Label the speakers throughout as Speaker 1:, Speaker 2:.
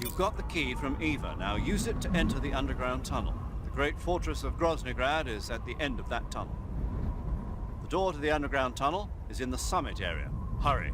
Speaker 1: You've got the key from Eva. Now use it to enter the underground tunnel. The great fortress of Groznygrad is at the end of that tunnel. The door to the underground tunnel is in the summit area. Hurry.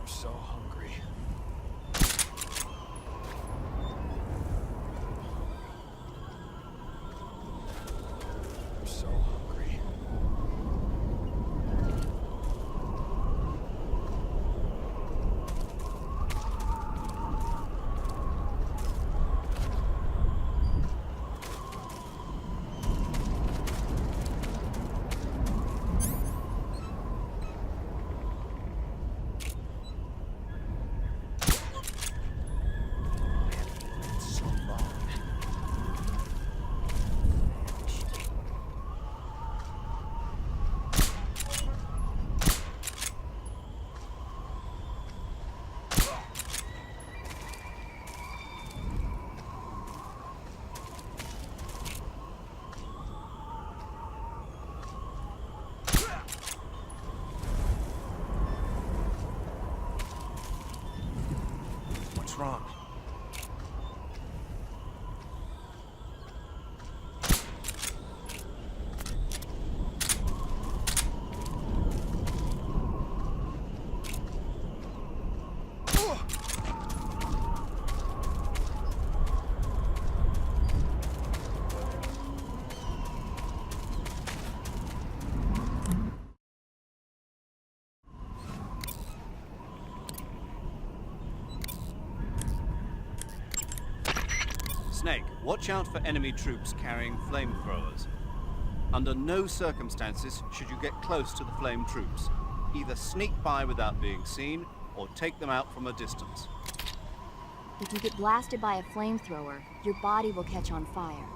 Speaker 2: So hungry. I'm so hungry. What's wrong?
Speaker 1: Snake, watch out for enemy troops carrying flamethrowers. Under no circumstances should you get close to the flame troops. Either sneak by without being seen, or take them out from a distance.
Speaker 3: If you get blasted by a flamethrower, your body will catch on fire.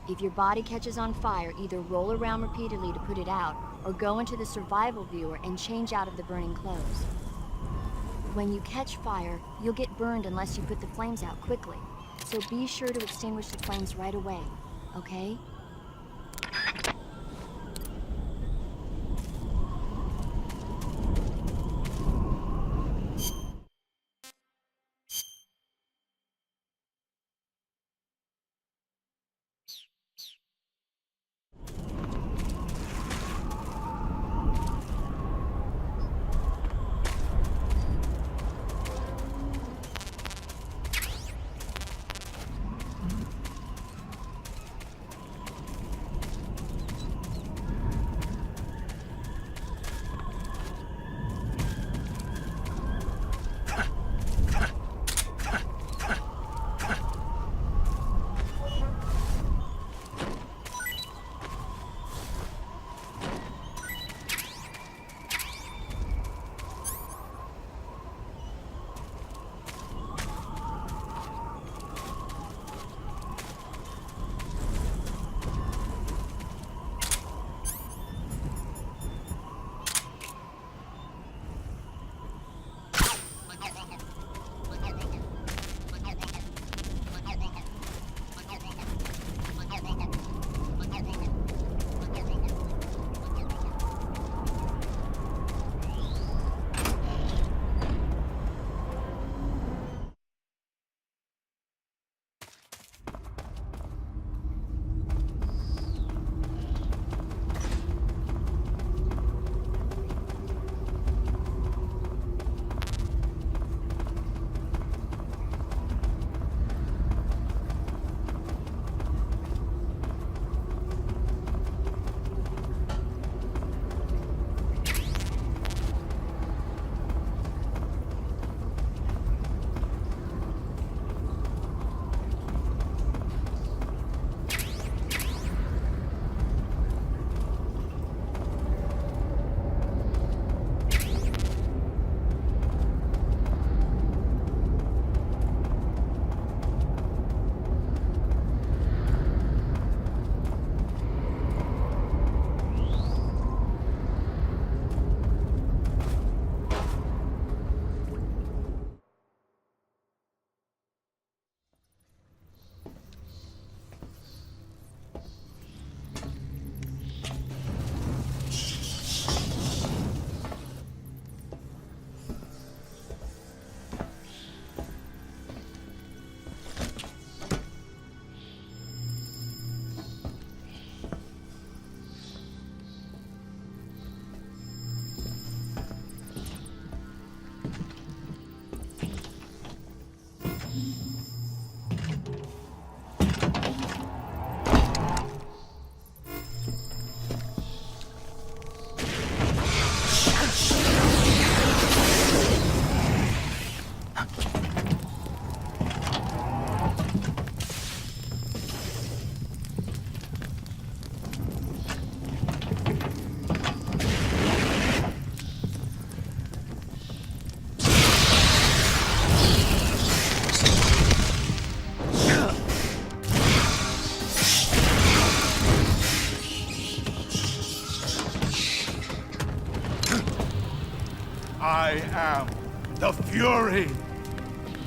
Speaker 3: If your body catches on fire, either roll around repeatedly to put it out, or go into the survival viewer and change out of the burning clothes. When you catch fire, you'll get burned unless you put the flames out quickly. So be sure to extinguish the flames right away, okay?
Speaker 4: I am the Fury.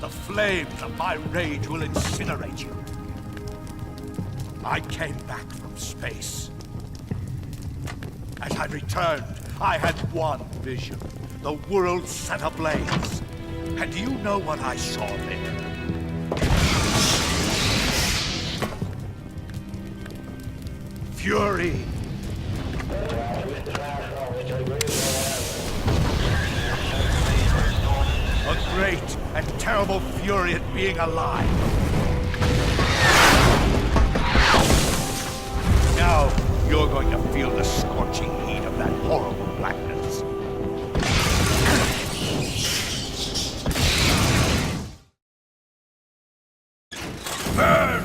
Speaker 4: The flames of my rage will incinerate you. I came back from space. As I returned, I had one vision. The world set ablaze. And do you know what I saw there? Fury. A great and terrible fury at being alive. Now, you're going to feel the scorching heat of that horrible blackness. Burn!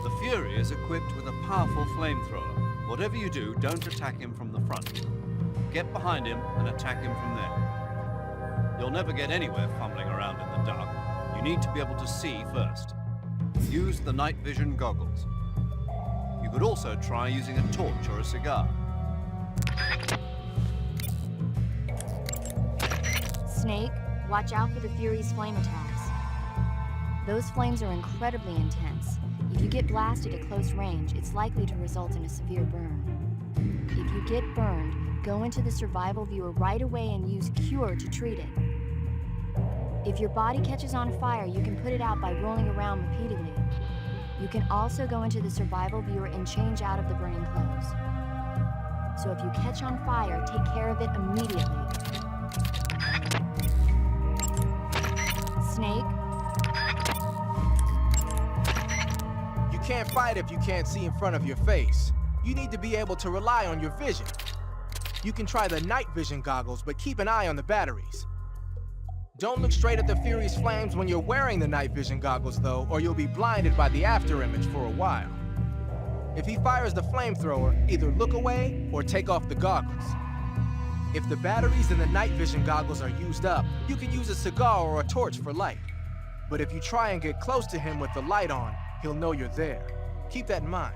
Speaker 1: The Fury is equipped with a powerful flamethrower. Whatever you do, don't attack him from the front. Get behind him and attack him from there. You'll never get anywhere fumbling around in the dark. You need to be able to see first. Use the night vision goggles. You could also try using a torch or a cigar.
Speaker 3: Snake, watch out for the Fury's flame attacks. Those flames are incredibly intense. If you get blasted at close range, it's likely to result in a severe burn. If you get burned, go into the survival viewer right away and use Cure to treat it. If your body catches on fire, you can put it out by rolling around repeatedly. You can also go into the survival viewer and change out of the burning clothes. So if you catch on fire, take care of it immediately. Snake?
Speaker 2: You can't fight if you can't see in front of your face. You need to be able to rely on your vision. You can try the night vision goggles, but keep an eye on the batteries. Don't look straight at the Fury's flames when you're wearing the night vision goggles, though, or you'll be blinded by the afterimage for a while. If he fires the flamethrower, either look away or take off the goggles. If the batteries in the night vision goggles are used up, you can use a cigar or a torch for light. But if you try and get close to him with the light on, he'll know you're there. Keep that in mind.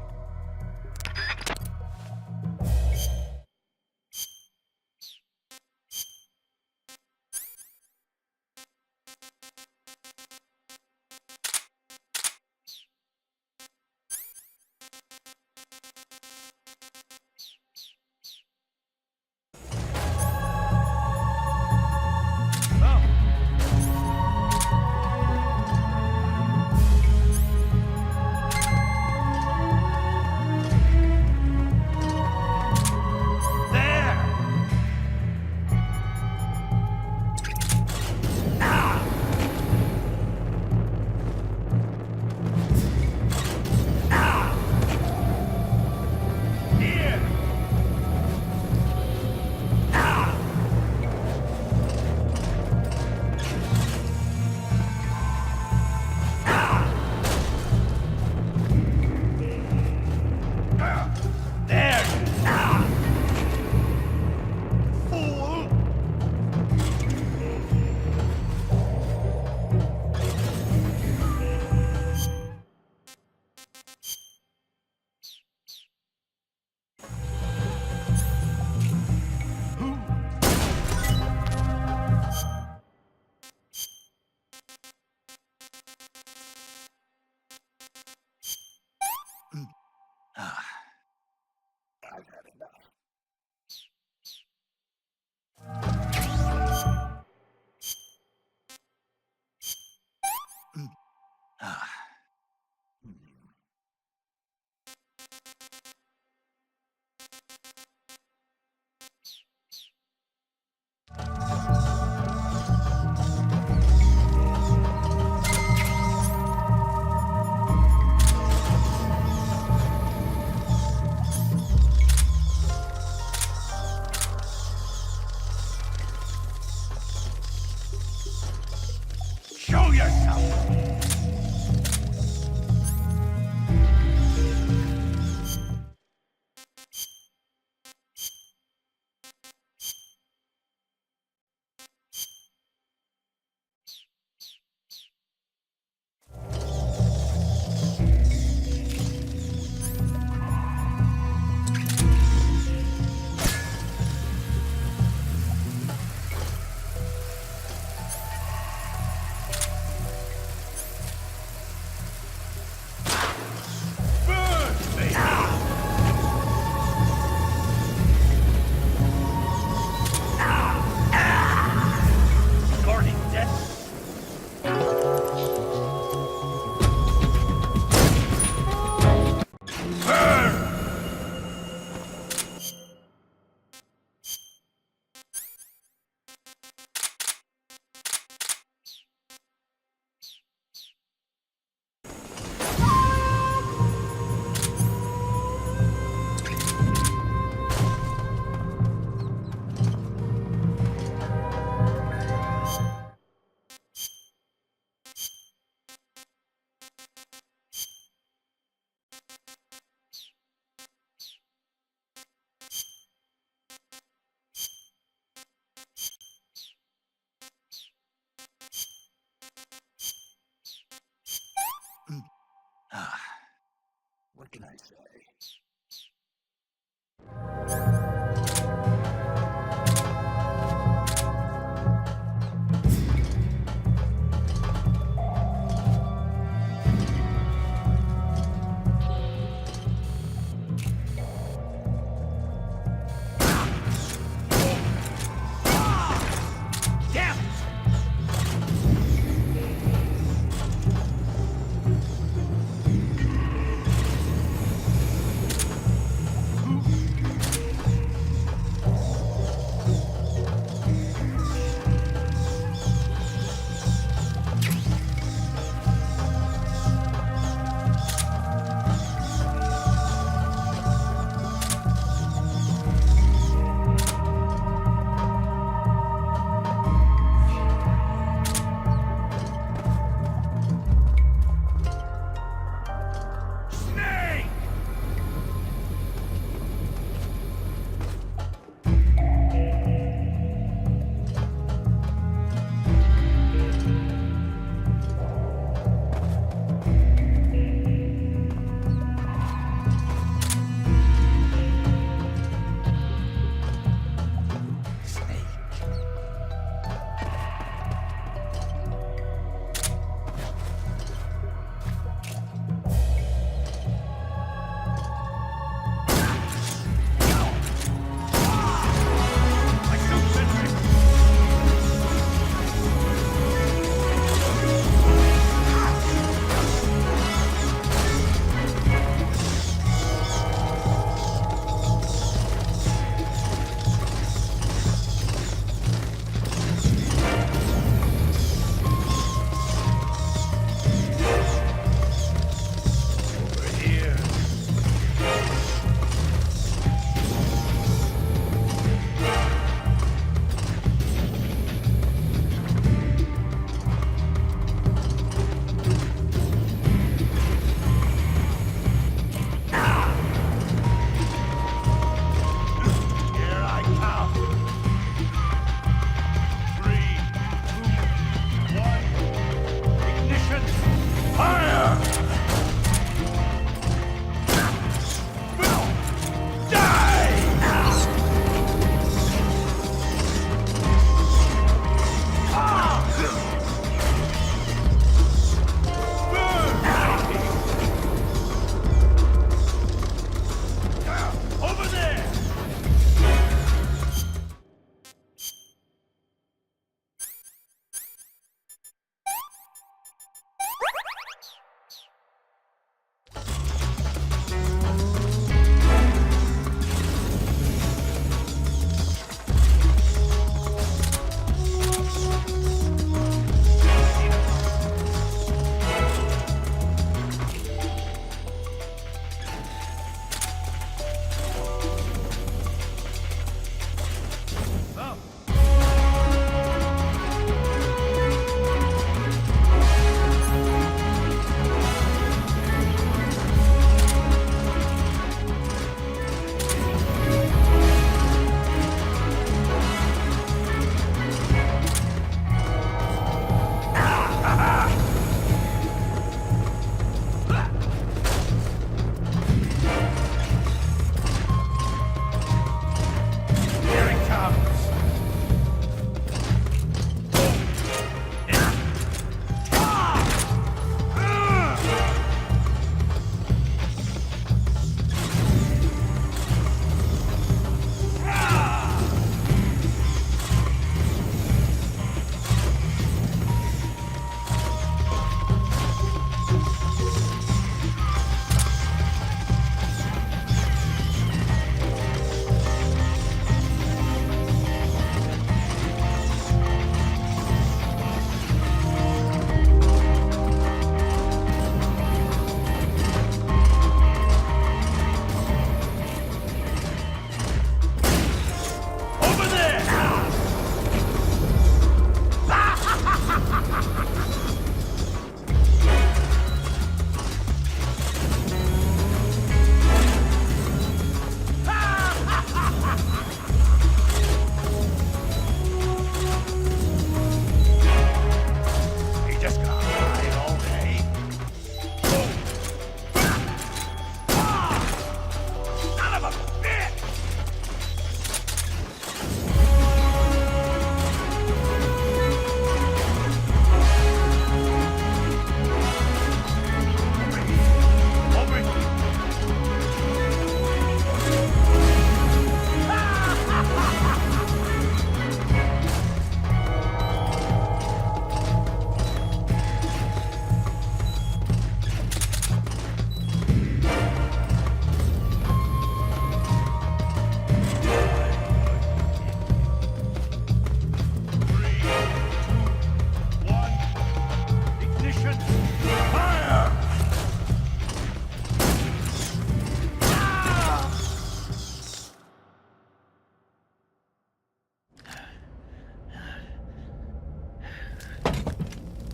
Speaker 4: Show yourself!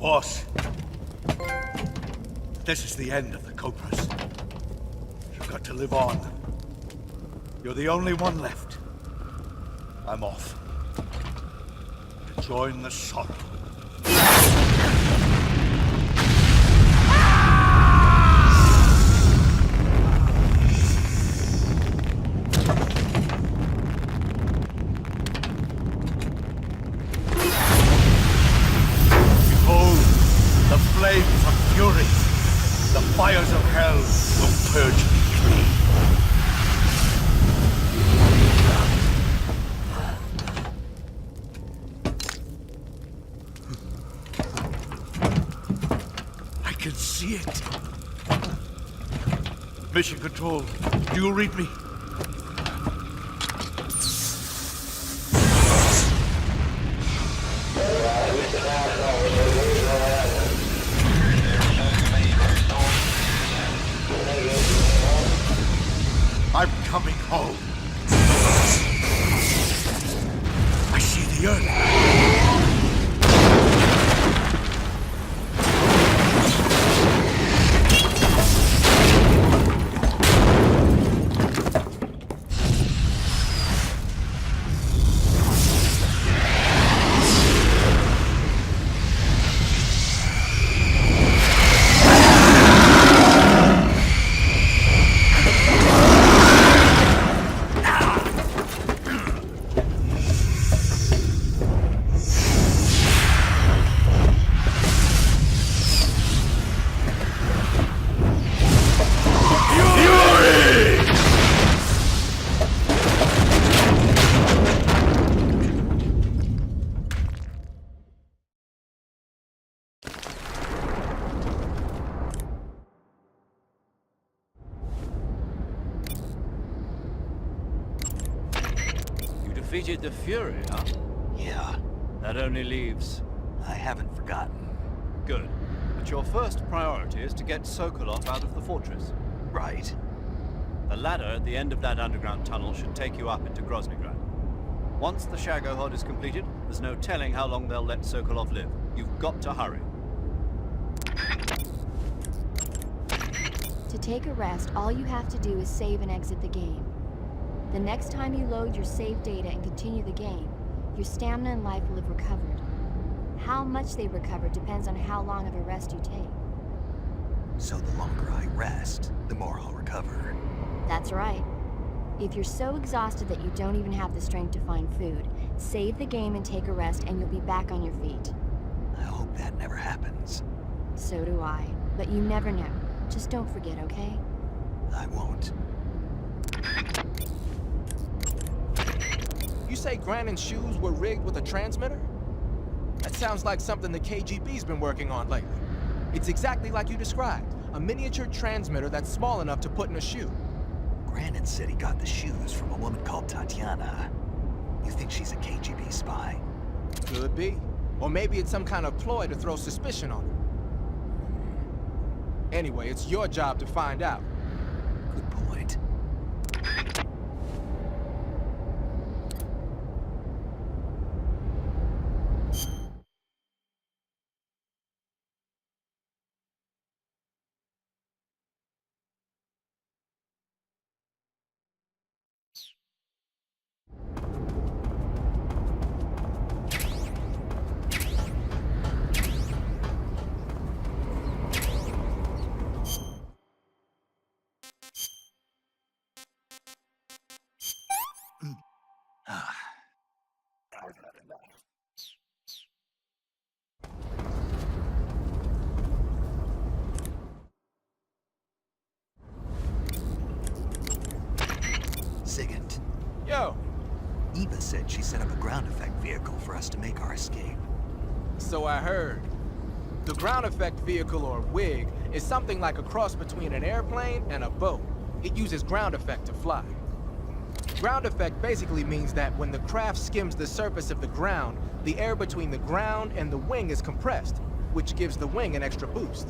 Speaker 4: Boss, this is the end of the Cobras. You've got to live on. You're the only one left. I'm off. To join the sorrow. Behold, the flames of fury. The fires of hell will purge me clean. I can see it. Mission Control, do you read me? I'm coming home. I see the earth.
Speaker 1: Defeated the Fury, huh?
Speaker 5: Yeah,
Speaker 1: That only leaves...
Speaker 5: I haven't forgotten.
Speaker 1: Good. But your first priority is to get Sokolov out of the fortress.
Speaker 5: Right.
Speaker 1: The ladder at the end of that underground tunnel should take you up into Groznygrad. Once the Shagohod is completed, there's no telling how long they'll let Sokolov live. You've got to hurry.
Speaker 3: To take a rest, all you have to do is save and exit the game. The next time you load your save data and continue the game, your stamina and life will have recovered. How much they recover depends on how long of a rest you take.
Speaker 5: So the longer I rest, the more I'll recover.
Speaker 3: That's right. If you're so exhausted that you don't even have the strength to find food, save the game and take a rest and you'll be back on your feet.
Speaker 5: I hope that never happens.
Speaker 3: So do I. But you never know. Just don't forget, okay?
Speaker 5: I won't.
Speaker 2: You say Granon's shoes were rigged with a transmitter? That sounds like something the KGB's been working on lately. It's exactly like you described. A miniature transmitter that's small enough to put in a shoe.
Speaker 5: Granon said he got the shoes from a woman called Tatiana. You think she's a KGB spy?
Speaker 2: Could be. Or maybe it's some kind of ploy to throw suspicion on her. Anyway, it's your job to find out.
Speaker 5: Good point. Sigint,
Speaker 2: Yo,
Speaker 5: Eva said she set up a ground effect vehicle for us to make our escape.
Speaker 2: so I heard. The ground effect vehicle, or WIG, is something like a cross between an airplane and a boat. It uses ground effect to fly. Ground effect basically means that when the craft skims the surface of the ground, the air between the ground and the wing is compressed, which gives the wing an extra boost.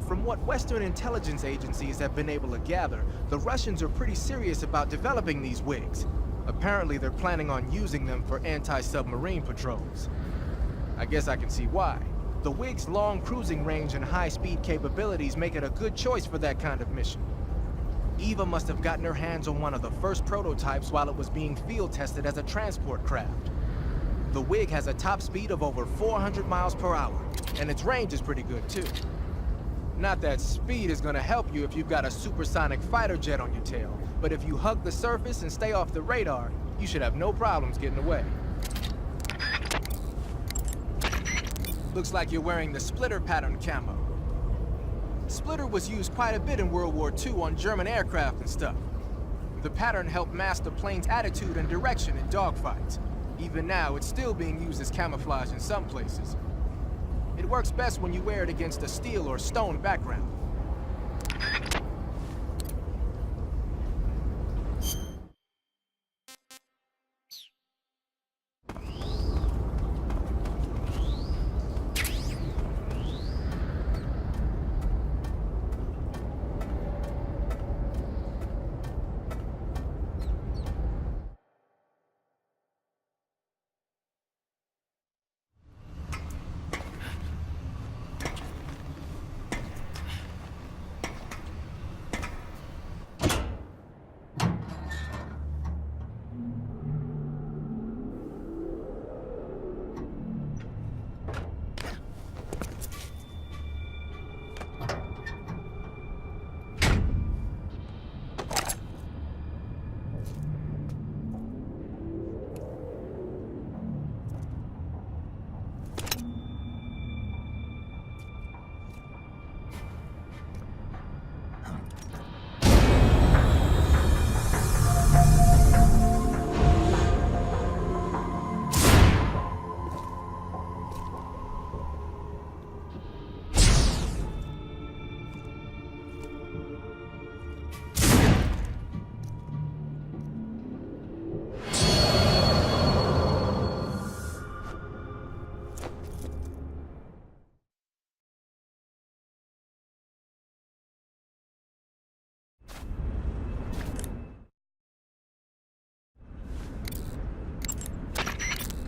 Speaker 2: From what Western intelligence agencies have been able to gather, the Russians are pretty serious about developing these WIGs. Apparently they're planning on using them for anti-submarine patrols. I guess I can see why. The Wig's long cruising range and high-speed capabilities make it a good choice for that kind of mission. Eva must have gotten her hands on one of the first prototypes while it was being field tested as a transport craft. The Wig has a top speed of over 400 miles per hour, and its range is pretty good too. Not that speed is gonna help you if you've got a supersonic fighter jet on your tail, but if you hug the surface and stay off the radar, you should have no problems getting away. Looks like you're wearing the splitter pattern camo. Splitter was used quite a bit in World War II on German aircraft and stuff. The pattern helped mask the plane's attitude and direction in dogfights. Even now, it's still being used as camouflage in some places. It works best when you wear it against a steel or stone background.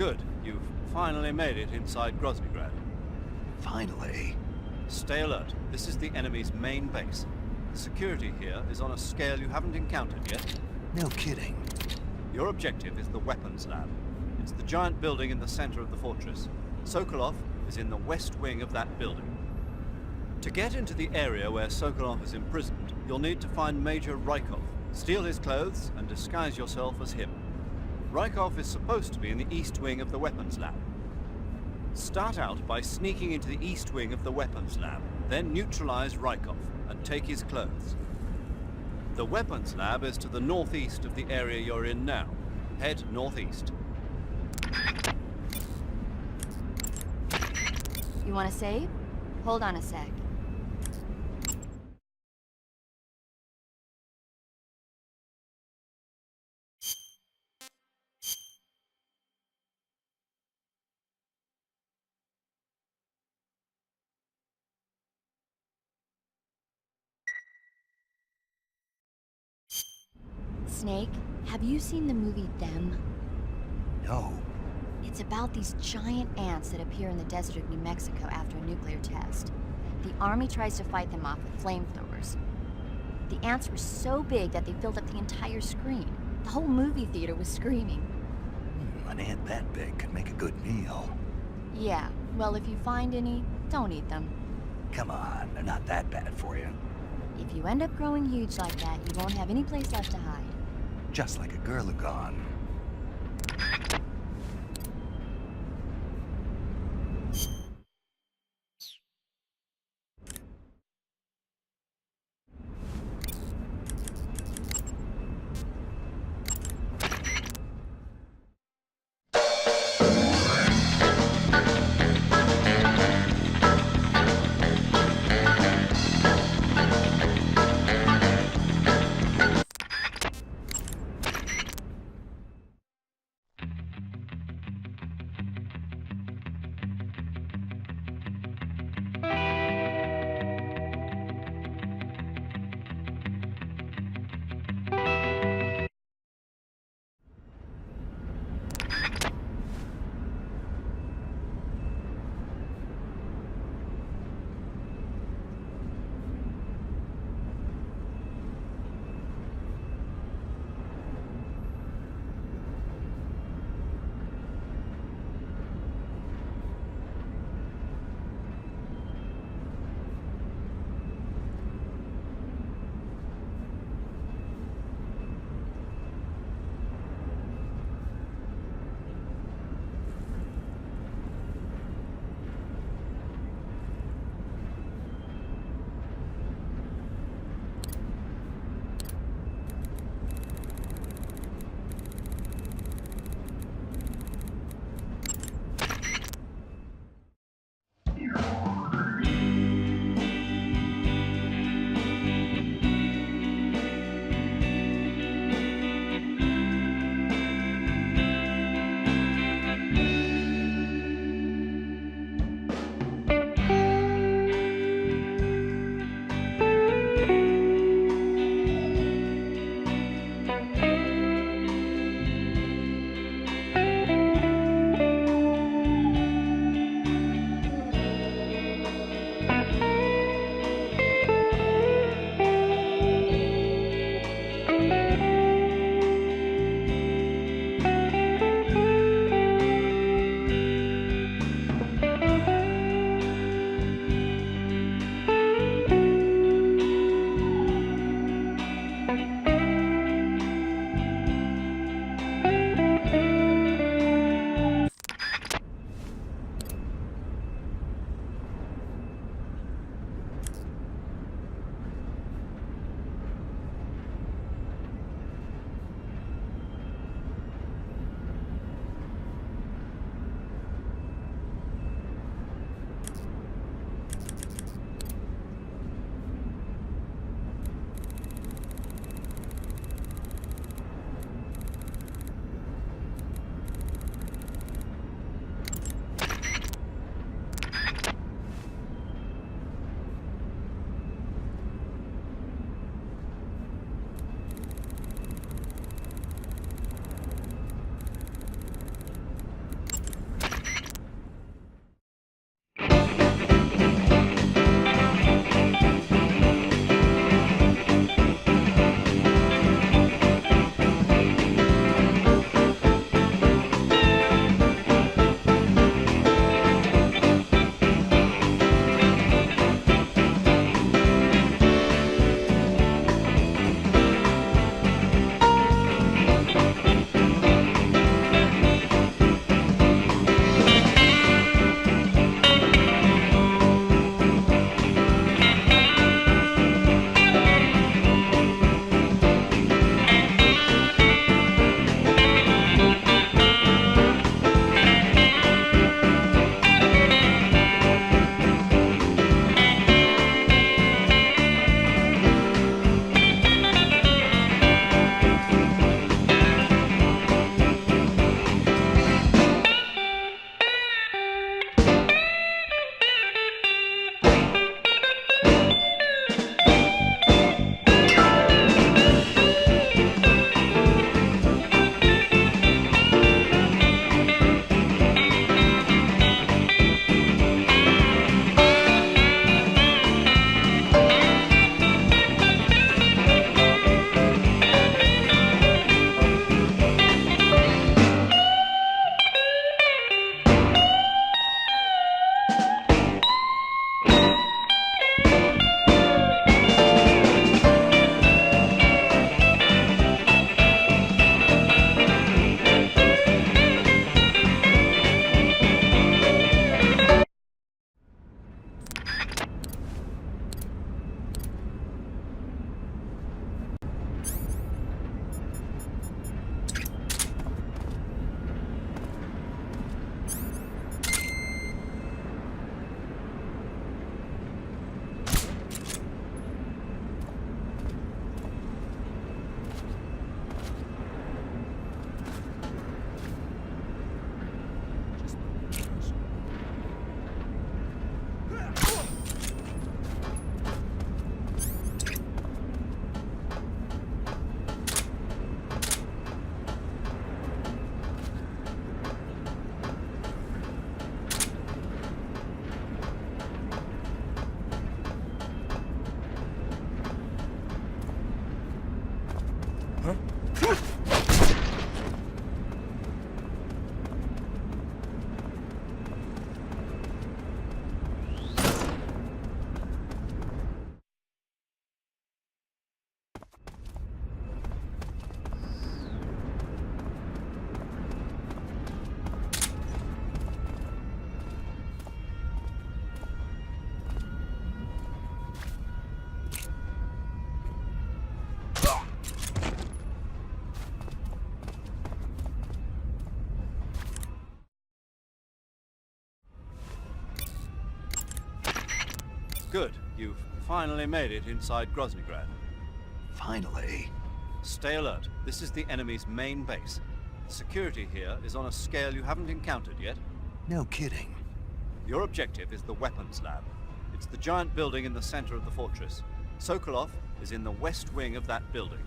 Speaker 1: Good. You've finally made it inside Groznygrad.
Speaker 5: Finally.
Speaker 1: Stay alert. This is the enemy's main base. The security here is on a scale you haven't encountered yet.
Speaker 5: No kidding.
Speaker 1: Your objective is the weapons lab. It's the giant building in the center of the fortress. Sokolov is in the west wing of that building. To get into the area where Sokolov is imprisoned, you'll need to find Major Rykov, steal his clothes, and disguise yourself as him. Rykov is supposed to be in the east wing of the weapons lab. Start out by sneaking into the east wing of the weapons lab, then neutralize Rykov and take his clothes. The weapons lab is to the northeast of the area you're in now. Head northeast.
Speaker 3: You want to save? Hold on a sec. Snake, have you seen the movie Them?
Speaker 5: No.
Speaker 3: It's about these giant ants that appear in the desert of New Mexico after a nuclear test. The army tries to fight them off with flamethrowers. The ants were so big that they filled up the entire screen. The whole movie theater was screaming.
Speaker 5: An ant that big could make a good meal.
Speaker 3: Yeah, well, if you find any, don't eat them.
Speaker 5: Come on, they're not that bad for you.
Speaker 3: If you end up growing huge like that, you won't have any place left to hide.
Speaker 5: Just like a Gurlagon.
Speaker 1: Good. You've finally made it inside Groznygrad.
Speaker 5: Finally.
Speaker 1: Stay alert. This is the enemy's main base. Security here is on a scale you haven't encountered yet.
Speaker 5: No kidding.
Speaker 1: Your objective is the weapons lab. It's the giant building in the center of the fortress. Sokolov is in the west wing of that building.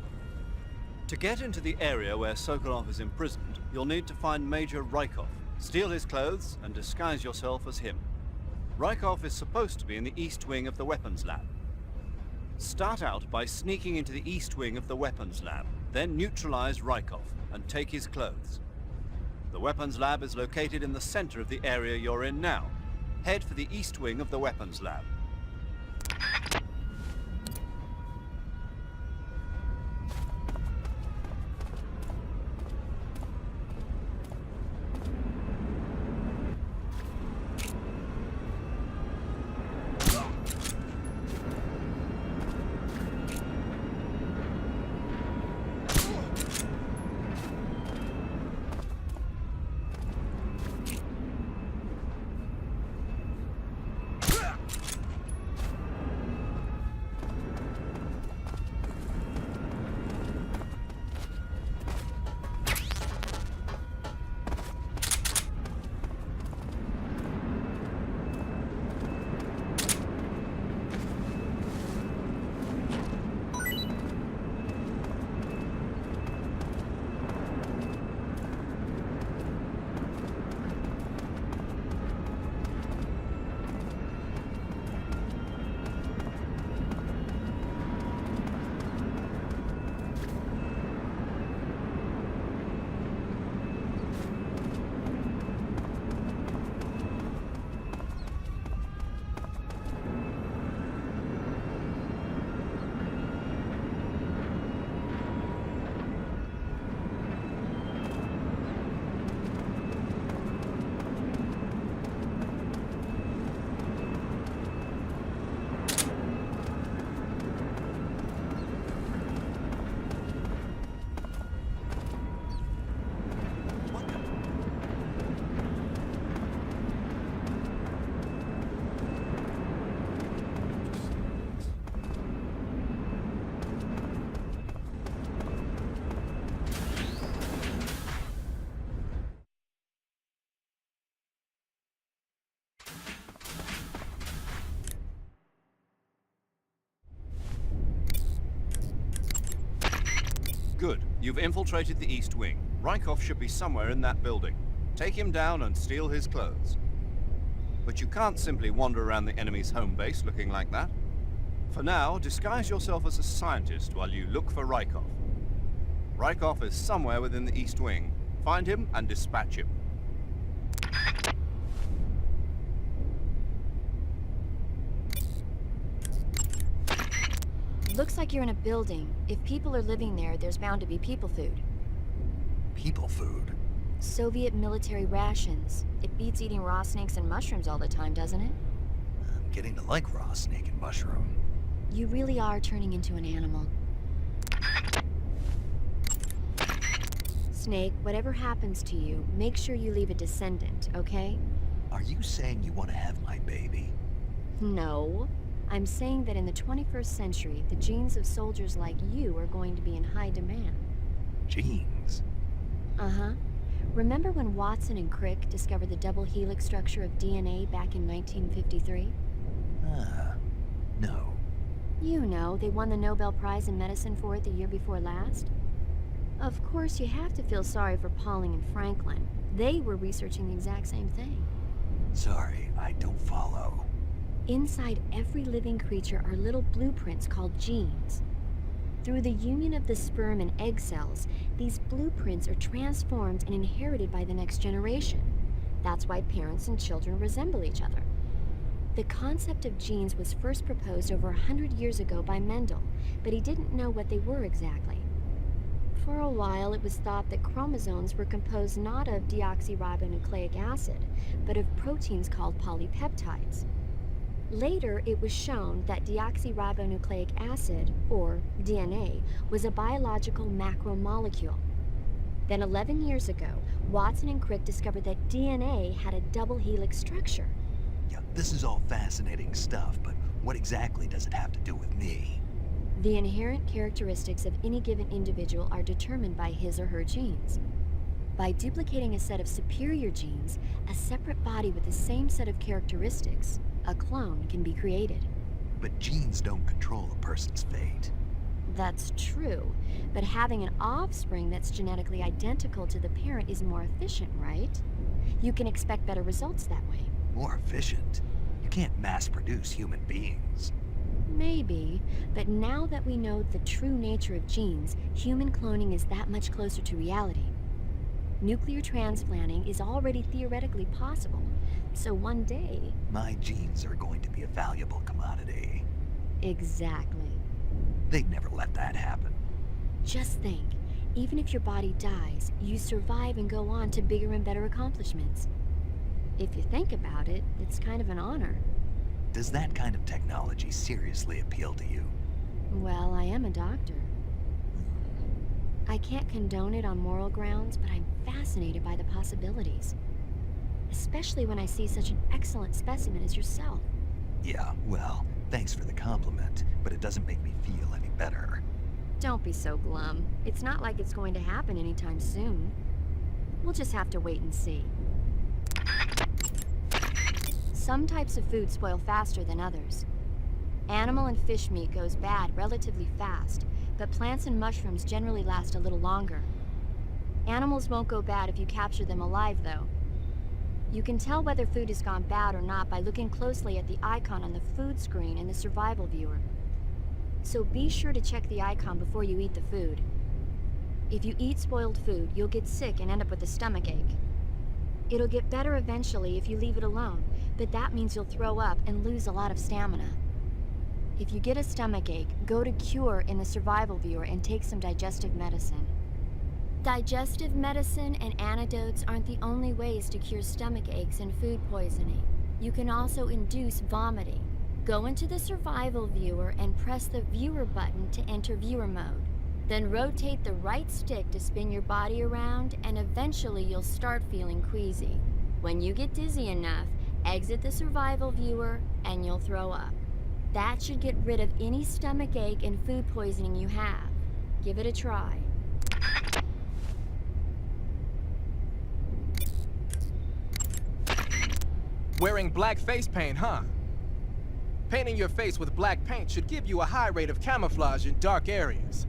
Speaker 1: To get into the area where Sokolov is imprisoned, you'll need to find Major Rykov, steal his clothes, and disguise yourself as him. Rykov is supposed to be in the east wing of the weapons lab. Start out by sneaking into the east wing of the weapons lab, then neutralize Rykov and take his clothes. The weapons lab is located in the center of the area you're in now. Head for the east wing of the weapons lab. Good. You've infiltrated the east wing. Rykov should be somewhere in that building. Take him down and steal his clothes. But you can't simply wander around the enemy's home base looking like that. For now, disguise yourself as a scientist while you look for Rykov. Rykov is somewhere within the east wing. Find him and dispatch him.
Speaker 3: Looks like you're in a building. If people are living there, there's bound to be people food.
Speaker 5: People food?
Speaker 3: Soviet military rations. It beats eating raw snakes and mushrooms all the time, doesn't it?
Speaker 5: I'm getting to like raw snake and mushroom.
Speaker 3: You really are turning into an animal. Snake, whatever happens to you, make sure you leave a descendant, okay?
Speaker 5: Are you saying you want to have my baby?
Speaker 3: No. I'm saying that in the 21st century, the genes of soldiers like you are going to be in high demand.
Speaker 5: Genes?
Speaker 3: Uh-huh. Remember when Watson and Crick discovered the double helix structure of DNA back in 1953?
Speaker 5: No.
Speaker 3: You know, they won the Nobel Prize in Medicine for it the year before last. Of course, you have to feel sorry for Pauling and Franklin. They were researching the exact same thing.
Speaker 5: Sorry, I don't follow.
Speaker 3: Inside every living creature are little blueprints called genes. Through the union of the sperm and egg cells, these blueprints are transformed and inherited by the next generation. That's why parents and children resemble each other. The concept of genes was first proposed over 100 years ago by Mendel, but he didn't know what they were exactly. For a while, it was thought that chromosomes were composed not of deoxyribonucleic acid, but of proteins called polypeptides. Later, it was shown that deoxyribonucleic acid, or DNA, was a biological macromolecule. Then 11 years ago, Watson and Crick discovered that DNA had a double helix structure.
Speaker 5: Yeah, this is all fascinating stuff, but what exactly does it have to do with me?
Speaker 3: The inherent characteristics of any given individual are determined by his or her genes. By duplicating a set of superior genes, a separate body with the same set of characteristics, a clone, can be created.
Speaker 5: But genes don't control a person's fate.
Speaker 3: That's true, but having an offspring that's genetically identical to the parent is more efficient, right? You can expect better results that way.
Speaker 5: More efficient? You can't mass-produce human beings.
Speaker 3: Maybe, but now that we know the true nature of genes, human cloning is that much closer to reality. Nuclear transplanting is already theoretically possible, so one day...
Speaker 5: My genes are going to be a valuable commodity.
Speaker 3: Exactly.
Speaker 5: They'd never let that happen.
Speaker 3: Just think, even if your body dies, you survive and go on to bigger and better accomplishments. If you think about it, it's kind of an honor.
Speaker 5: Does that kind of technology seriously appeal to you?
Speaker 3: Well, I am a doctor. I can't condone it on moral grounds, but I'm fascinated by the possibilities. Especially when I see such an excellent specimen as yourself.
Speaker 5: Yeah, well, thanks for the compliment, but it doesn't make me feel any better.
Speaker 3: Don't be so glum. It's not like it's going to happen anytime soon. We'll just have to wait and see. Some types of food spoil faster than others. Animal and fish meat goes bad relatively fast, but plants and mushrooms generally last a little longer. Animals won't go bad if you capture them alive, though. You can tell whether food has gone bad or not by looking closely at the icon on the food screen in the survival viewer. So be sure to check the icon before you eat the food. If you eat spoiled food, you'll get sick and end up with a stomachache. It'll get better eventually if you leave it alone, but that means you'll throw up and lose a lot of stamina. If you get a stomachache, go to Cure in the survival viewer and take some digestive medicine. Digestive medicine and antidotes aren't the only ways to cure stomach aches and food poisoning. You can also induce vomiting. Go into the survival viewer and press the viewer button to enter viewer mode. Then rotate the right stick to spin your body around, and eventually you'll start feeling queasy. When you get dizzy enough, exit the survival viewer and you'll throw up. That should get rid of any stomach ache and food poisoning you have. Give it a try.
Speaker 2: Wearing black face paint, huh? Painting your face with black paint should give you a high rate of camouflage in dark areas.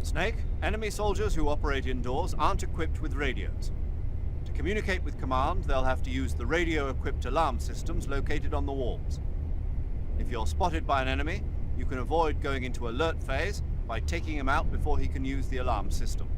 Speaker 1: Snake, enemy soldiers who operate indoors aren't equipped with radios. To communicate with command, they'll have to use the radio-equipped alarm systems located on the walls. If you're spotted by an enemy, you can avoid going into alert phase by taking him out before he can use the alarm system.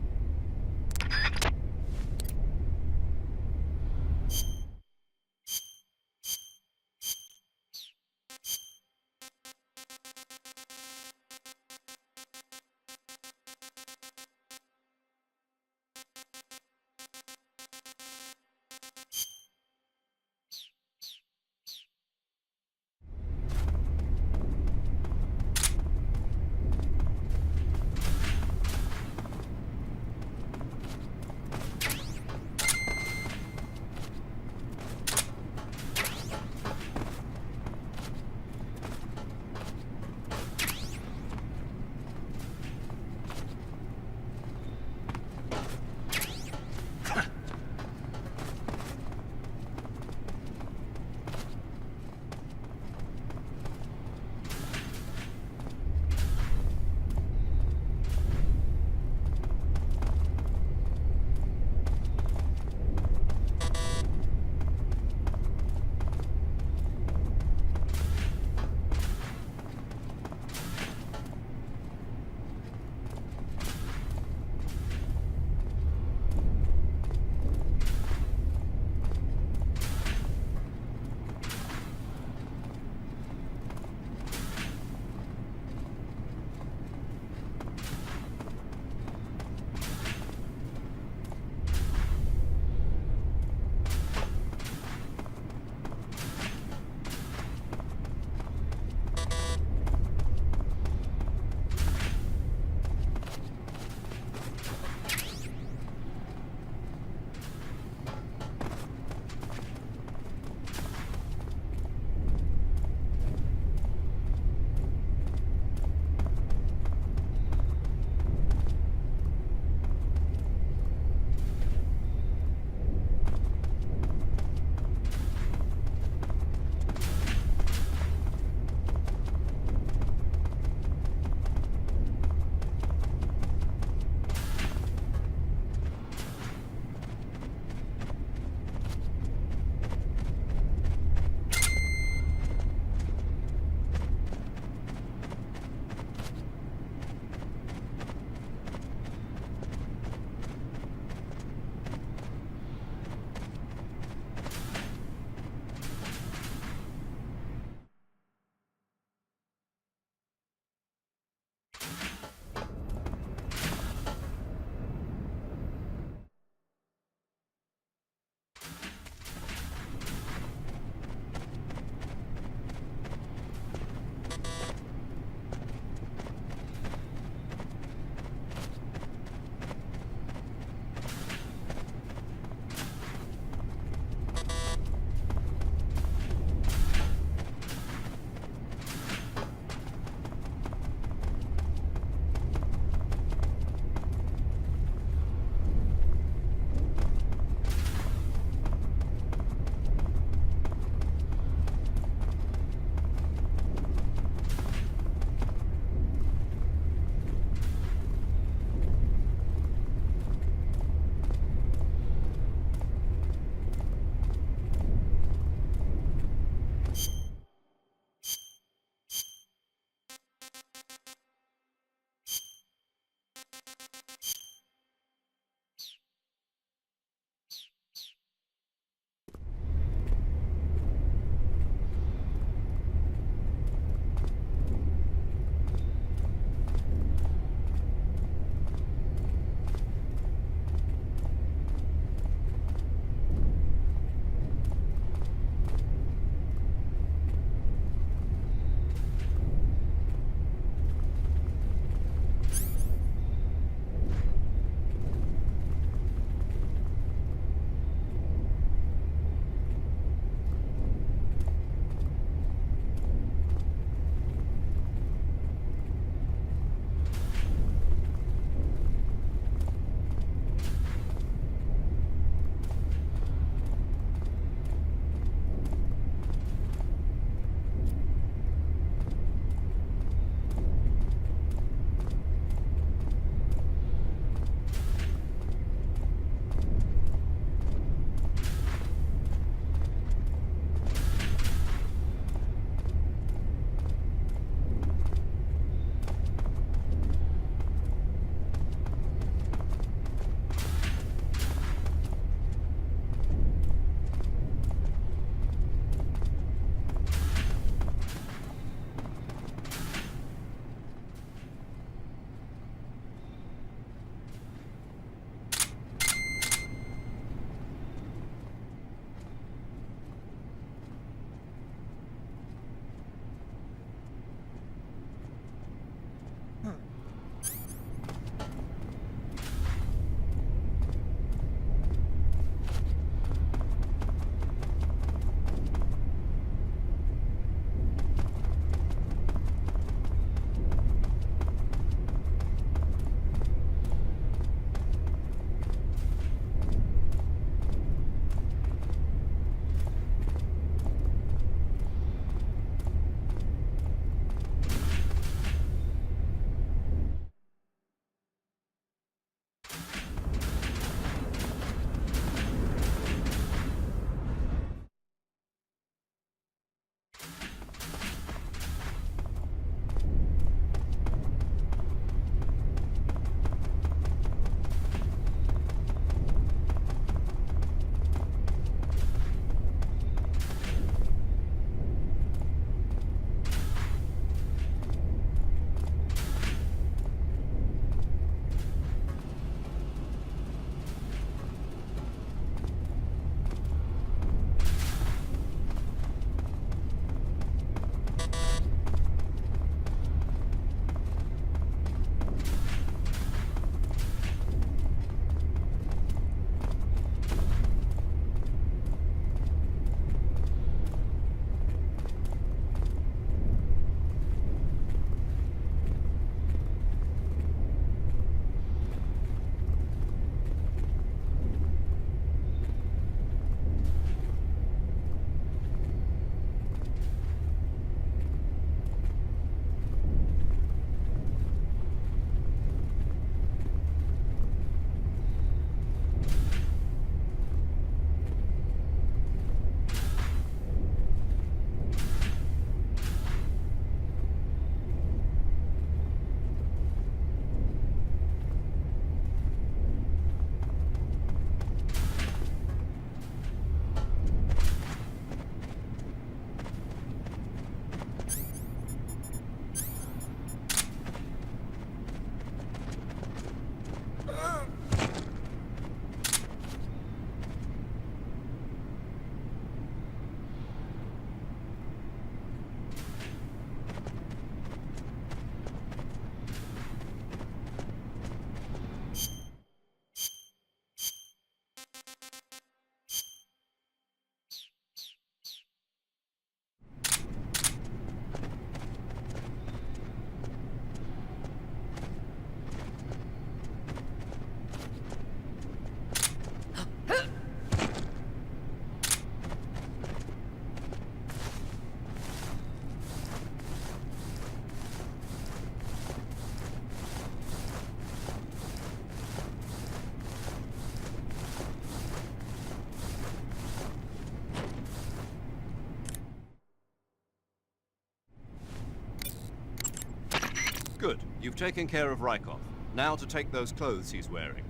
Speaker 1: Good. You've taken care of Rykov. Now to take those clothes he's wearing.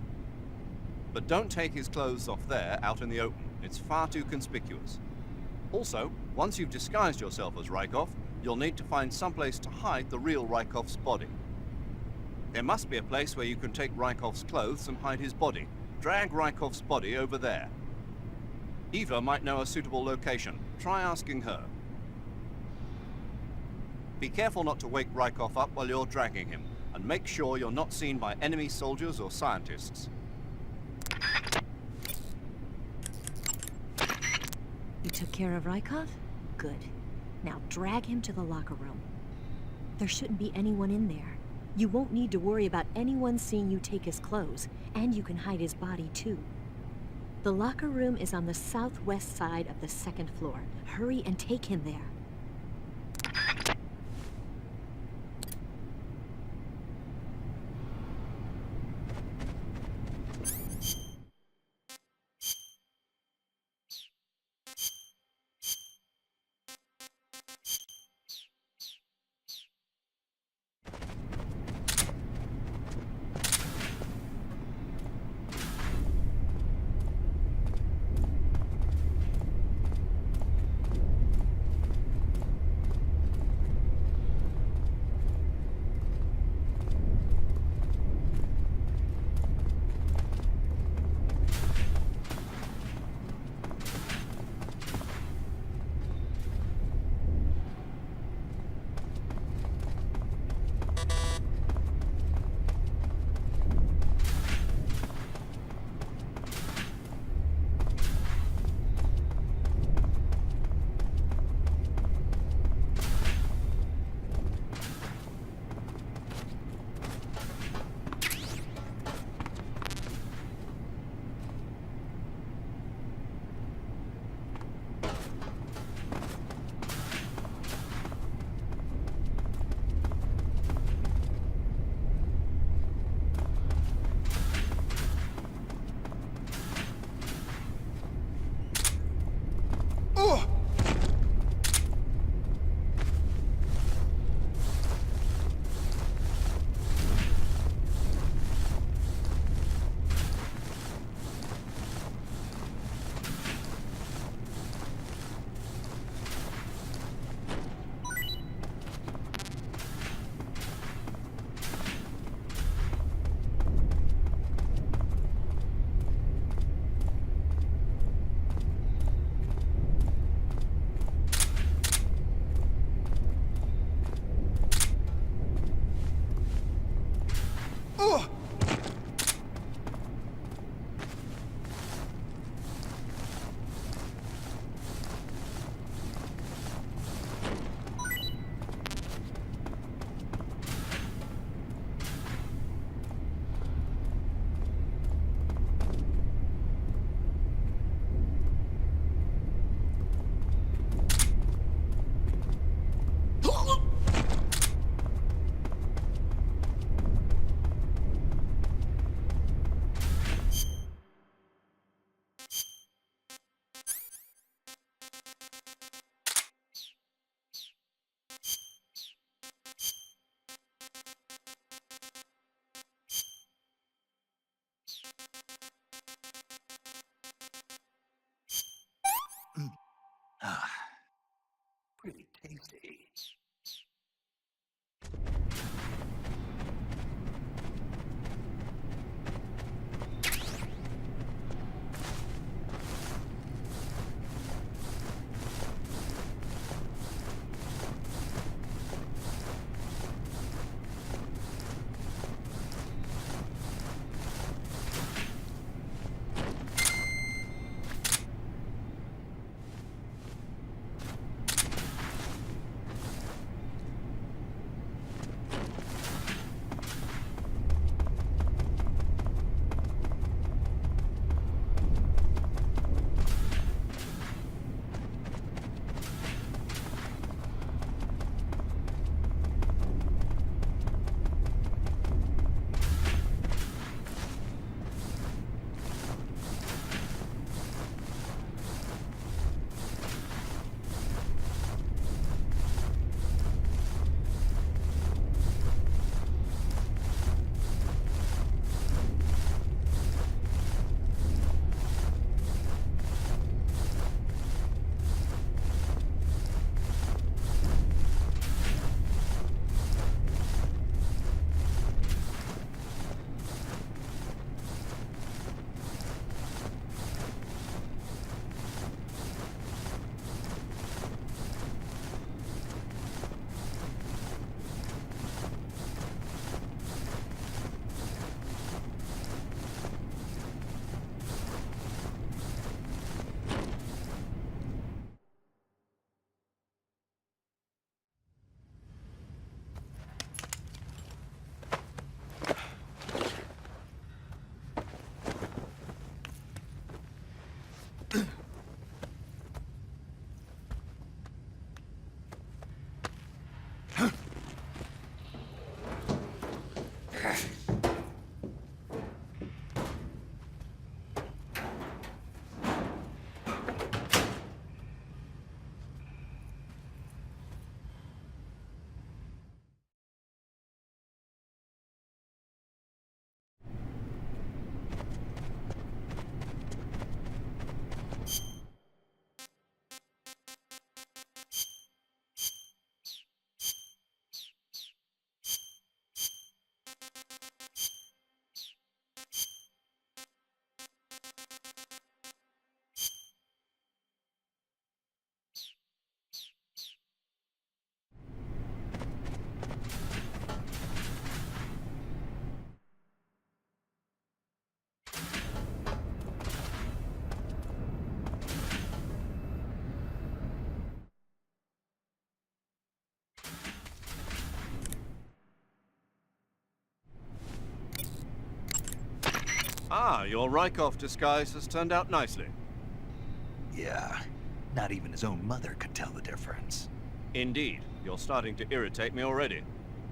Speaker 1: But don't take his clothes off there, out in the open. It's far too conspicuous. Also, once you've disguised yourself as Rykov, you'll need to find someplace to hide the real Rykov's body. There must be a place where you can take Rykov's clothes and hide his body. Drag Rykov's body over there. Eva might know a suitable location. Try asking her. Be careful not to wake Rykov up while you're dragging him, and make sure you're not seen by enemy soldiers or scientists.
Speaker 6: You took care of Rykov? Good. Now drag him to the locker room. There shouldn't be anyone in there. You won't need to worry about anyone seeing you take his clothes, and you can hide his body too. The locker room is on the southwest side of the second floor. Hurry and take him there.
Speaker 1: Ah, your Rykov disguise has turned out nicely.
Speaker 5: Yeah, not even his own mother could tell the difference.
Speaker 1: Indeed, you're starting to irritate me already.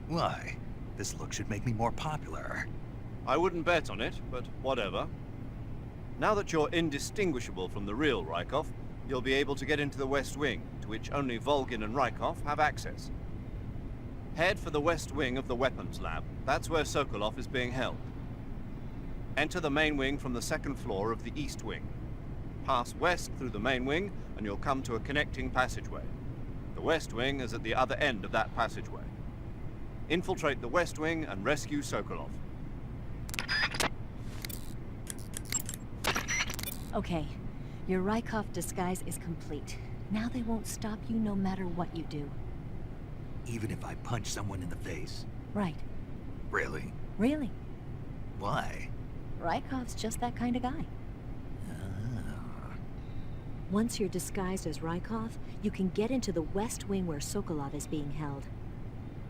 Speaker 5: Why? This look should make me more popular.
Speaker 1: I wouldn't bet on it, but whatever. Now that you're indistinguishable from the real Rykov, you'll be able to get into the West Wing, to which only Volgin and Rykov have access. Head for the West Wing of the Weapons Lab. That's where Sokolov is being held. Enter the main wing from the second floor of the East Wing. Pass west through the main wing, and you'll come to a connecting passageway. The West Wing is at the other end of that passageway. Infiltrate the West Wing and rescue Sokolov.
Speaker 6: Okay, your Rykov disguise is complete. Now they won't stop you no matter what you do.
Speaker 5: Even if I punch someone in the face?
Speaker 6: Right.
Speaker 5: Really?
Speaker 6: Really.
Speaker 5: Why?
Speaker 6: Rykov's just that kind of guy. Once you're disguised as Rykov, you can get into the West Wing where Sokolov is being held.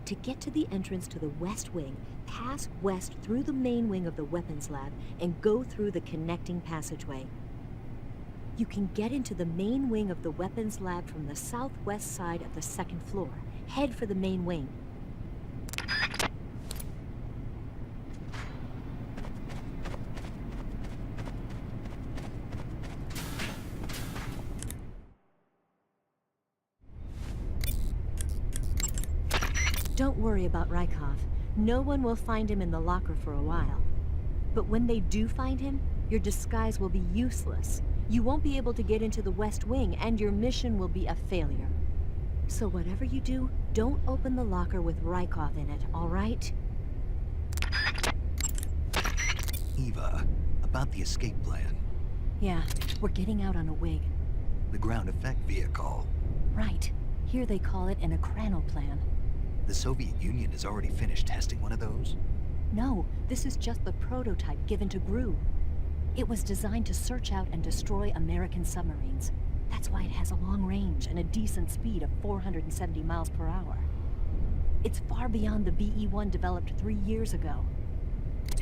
Speaker 6: To get to the entrance to the West Wing, pass west through the main wing of the Weapons Lab and go through the connecting passageway. You can get into the main wing of the Weapons Lab from the southwest side of the second floor. Head for the main wing. Don't worry about Rykov. No one will find him in the locker for a while. But when they do find him, your disguise will be useless. You won't be able to get into the West Wing, and your mission will be a failure. So whatever you do, don't open the locker with Rykov in it, all right?
Speaker 5: Eva, about the escape plan.
Speaker 6: Yeah, we're getting out on a wig.
Speaker 5: The ground effect vehicle.
Speaker 6: Right. Here they call it an Ekranoplan.
Speaker 5: The Soviet Union has already finished testing one of those?
Speaker 6: No, this is just the prototype given to GRU. It was designed to search out and destroy American submarines. That's why it has a long range and a decent speed of 470 miles per hour. It's far beyond the BE-1 developed 3 years ago.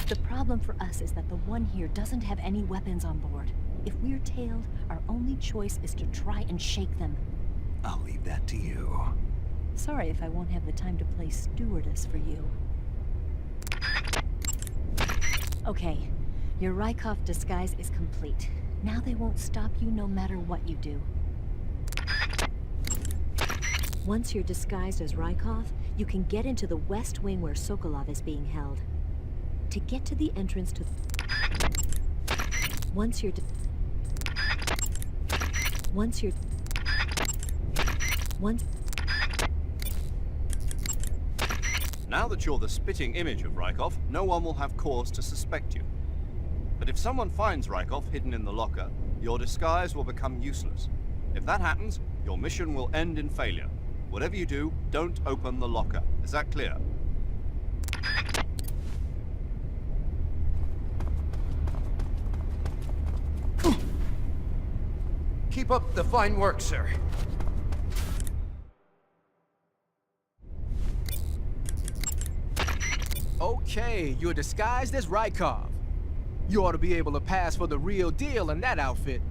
Speaker 6: The problem for us is that the one here doesn't have any weapons on board. If we're tailed, our only choice is to try and shake them.
Speaker 5: I'll leave that to you.
Speaker 6: Sorry if I won't have the time to play stewardess for you. Okay, your Rykov disguise is complete. Now they won't stop you no matter what you do. Once you're disguised as Rykov, you can get into the West Wing where Sokolov is being held. To get to the entrance to... Once you're...
Speaker 1: Now that you're the spitting image of Rykov, no one will have cause to suspect you. But if someone finds Rykov hidden in the locker, your disguise will become useless. If that happens, your mission will end in failure. Whatever you do, don't open the locker. Is that clear?
Speaker 2: Keep up the fine work, sir. Okay, you're disguised as Rykov. You ought to be able to pass for the real deal in that outfit.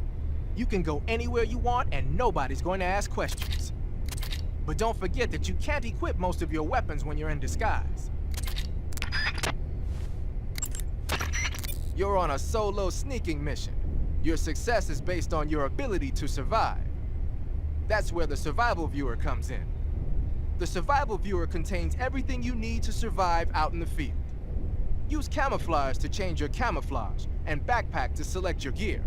Speaker 2: You can go anywhere you want and nobody's going to ask questions. But don't forget that you can't equip most of your weapons when you're in disguise. You're on a solo sneaking mission. Your success is based on your ability to survive. That's where the survival viewer comes in. The survival viewer contains everything you need to survive out in the field. Use camouflage to change your camouflage, and backpack to select your gear.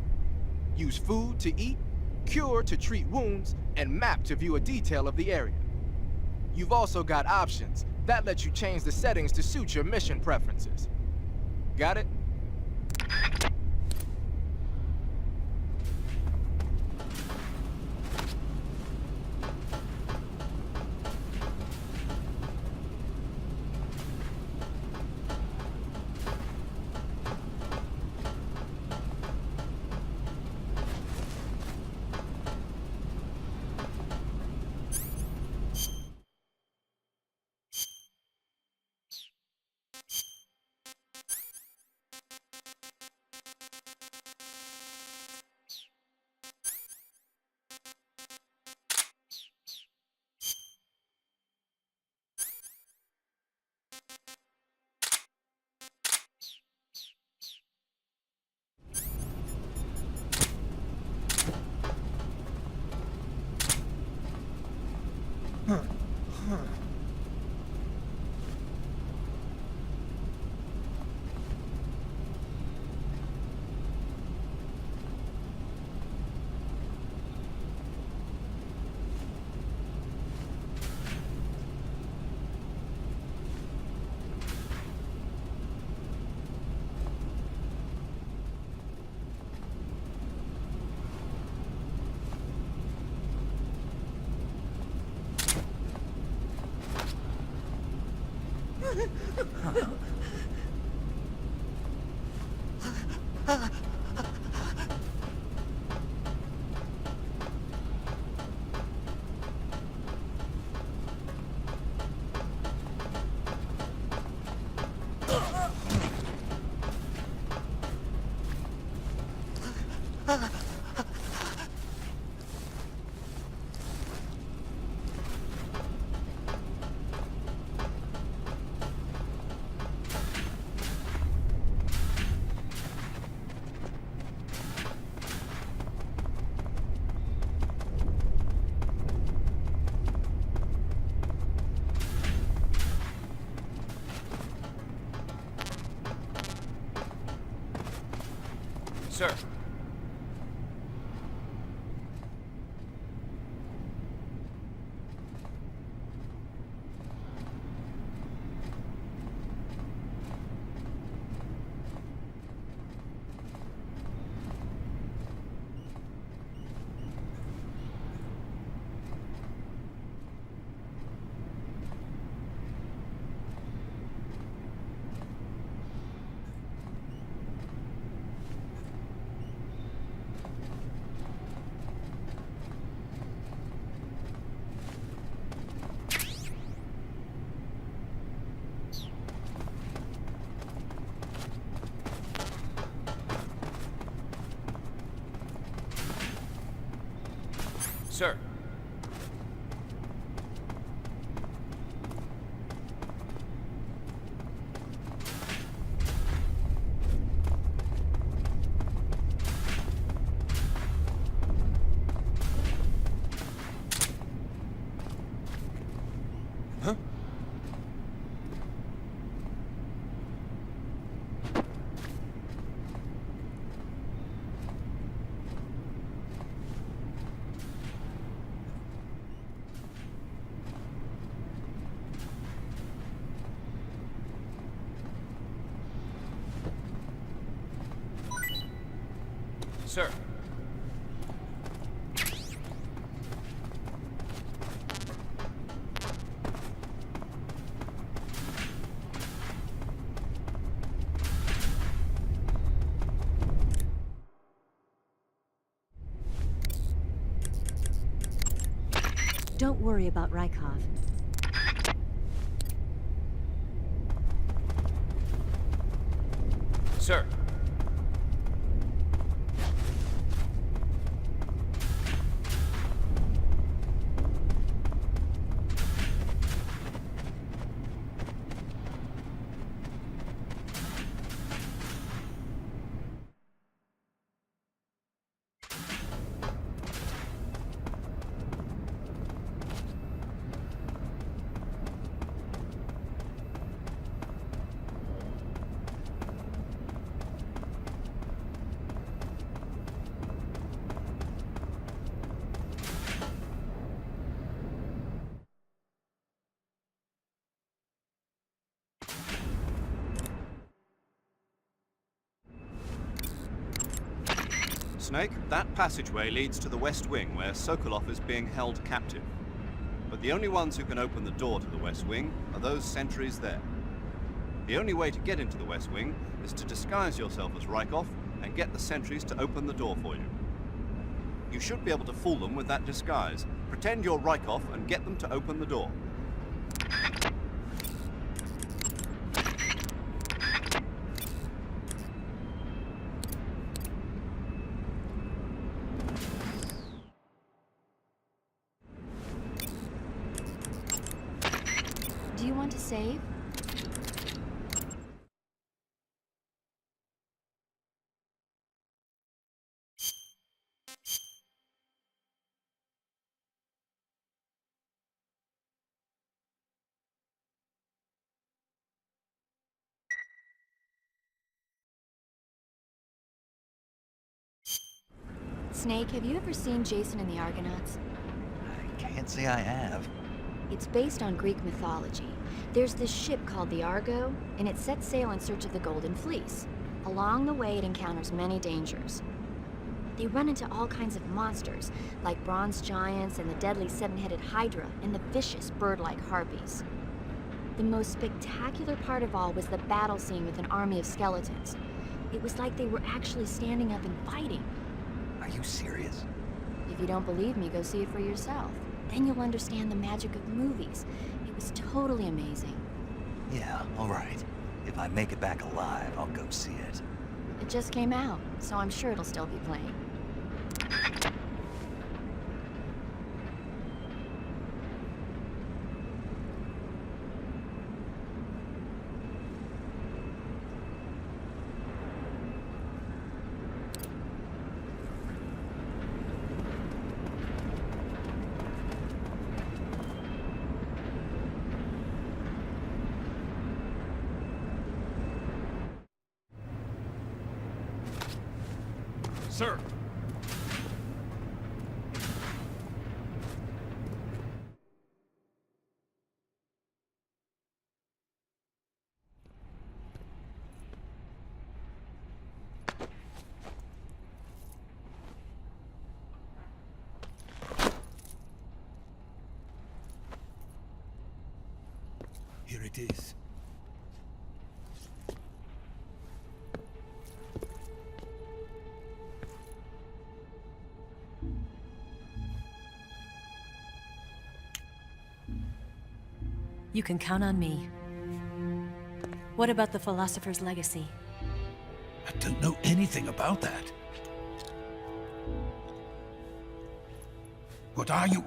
Speaker 2: Use food to eat, cure to treat wounds, and map to view a detail of the area. You've also got options that let you change the settings to suit your mission preferences. Got it?
Speaker 1: Sir. Sir.
Speaker 2: Huh?
Speaker 1: Sir.
Speaker 6: Don't worry about Rykov.
Speaker 1: Sir. Snake, that passageway leads to the West Wing, where Sokolov is being held captive. But the only ones who can open the door to the West Wing are those sentries there. The only way to get into the West Wing is to disguise yourself as Rykov and get the sentries to open the door for you. You should be able to fool them with that disguise. Pretend you're Rykov and get them to open the door.
Speaker 3: Do you want to save? Snake, have you ever seen Jason and the Argonauts?
Speaker 5: I can't say I have.
Speaker 3: It's based on Greek mythology. There's this ship called the Argo, and it sets sail in search of the Golden Fleece. Along the way, it encounters many dangers. They run into all kinds of monsters, like bronze giants and the deadly seven-headed Hydra and the vicious bird-like harpies. The most spectacular part of all was the battle scene with an army of skeletons. It was like they were actually standing up and fighting.
Speaker 5: Are you serious?
Speaker 3: If you don't believe me, go see it for yourself. Then you'll understand the magic of movies. It was totally amazing.
Speaker 5: Yeah, all right. If I make it back alive, I'll go see it.
Speaker 3: It just came out, so I'm sure it'll still be playing.
Speaker 4: Sir! Here it is.
Speaker 6: You can count on me. What about the Philosopher's Legacy?
Speaker 4: I don't know anything about that. What are you?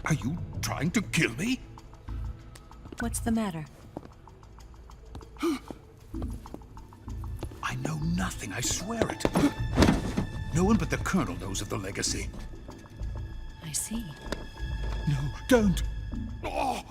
Speaker 4: Are you trying to kill me?
Speaker 6: What's the matter?
Speaker 4: I know nothing, I swear it. No one but the Colonel knows of the legacy.
Speaker 6: I see.
Speaker 4: No, don't! Oh.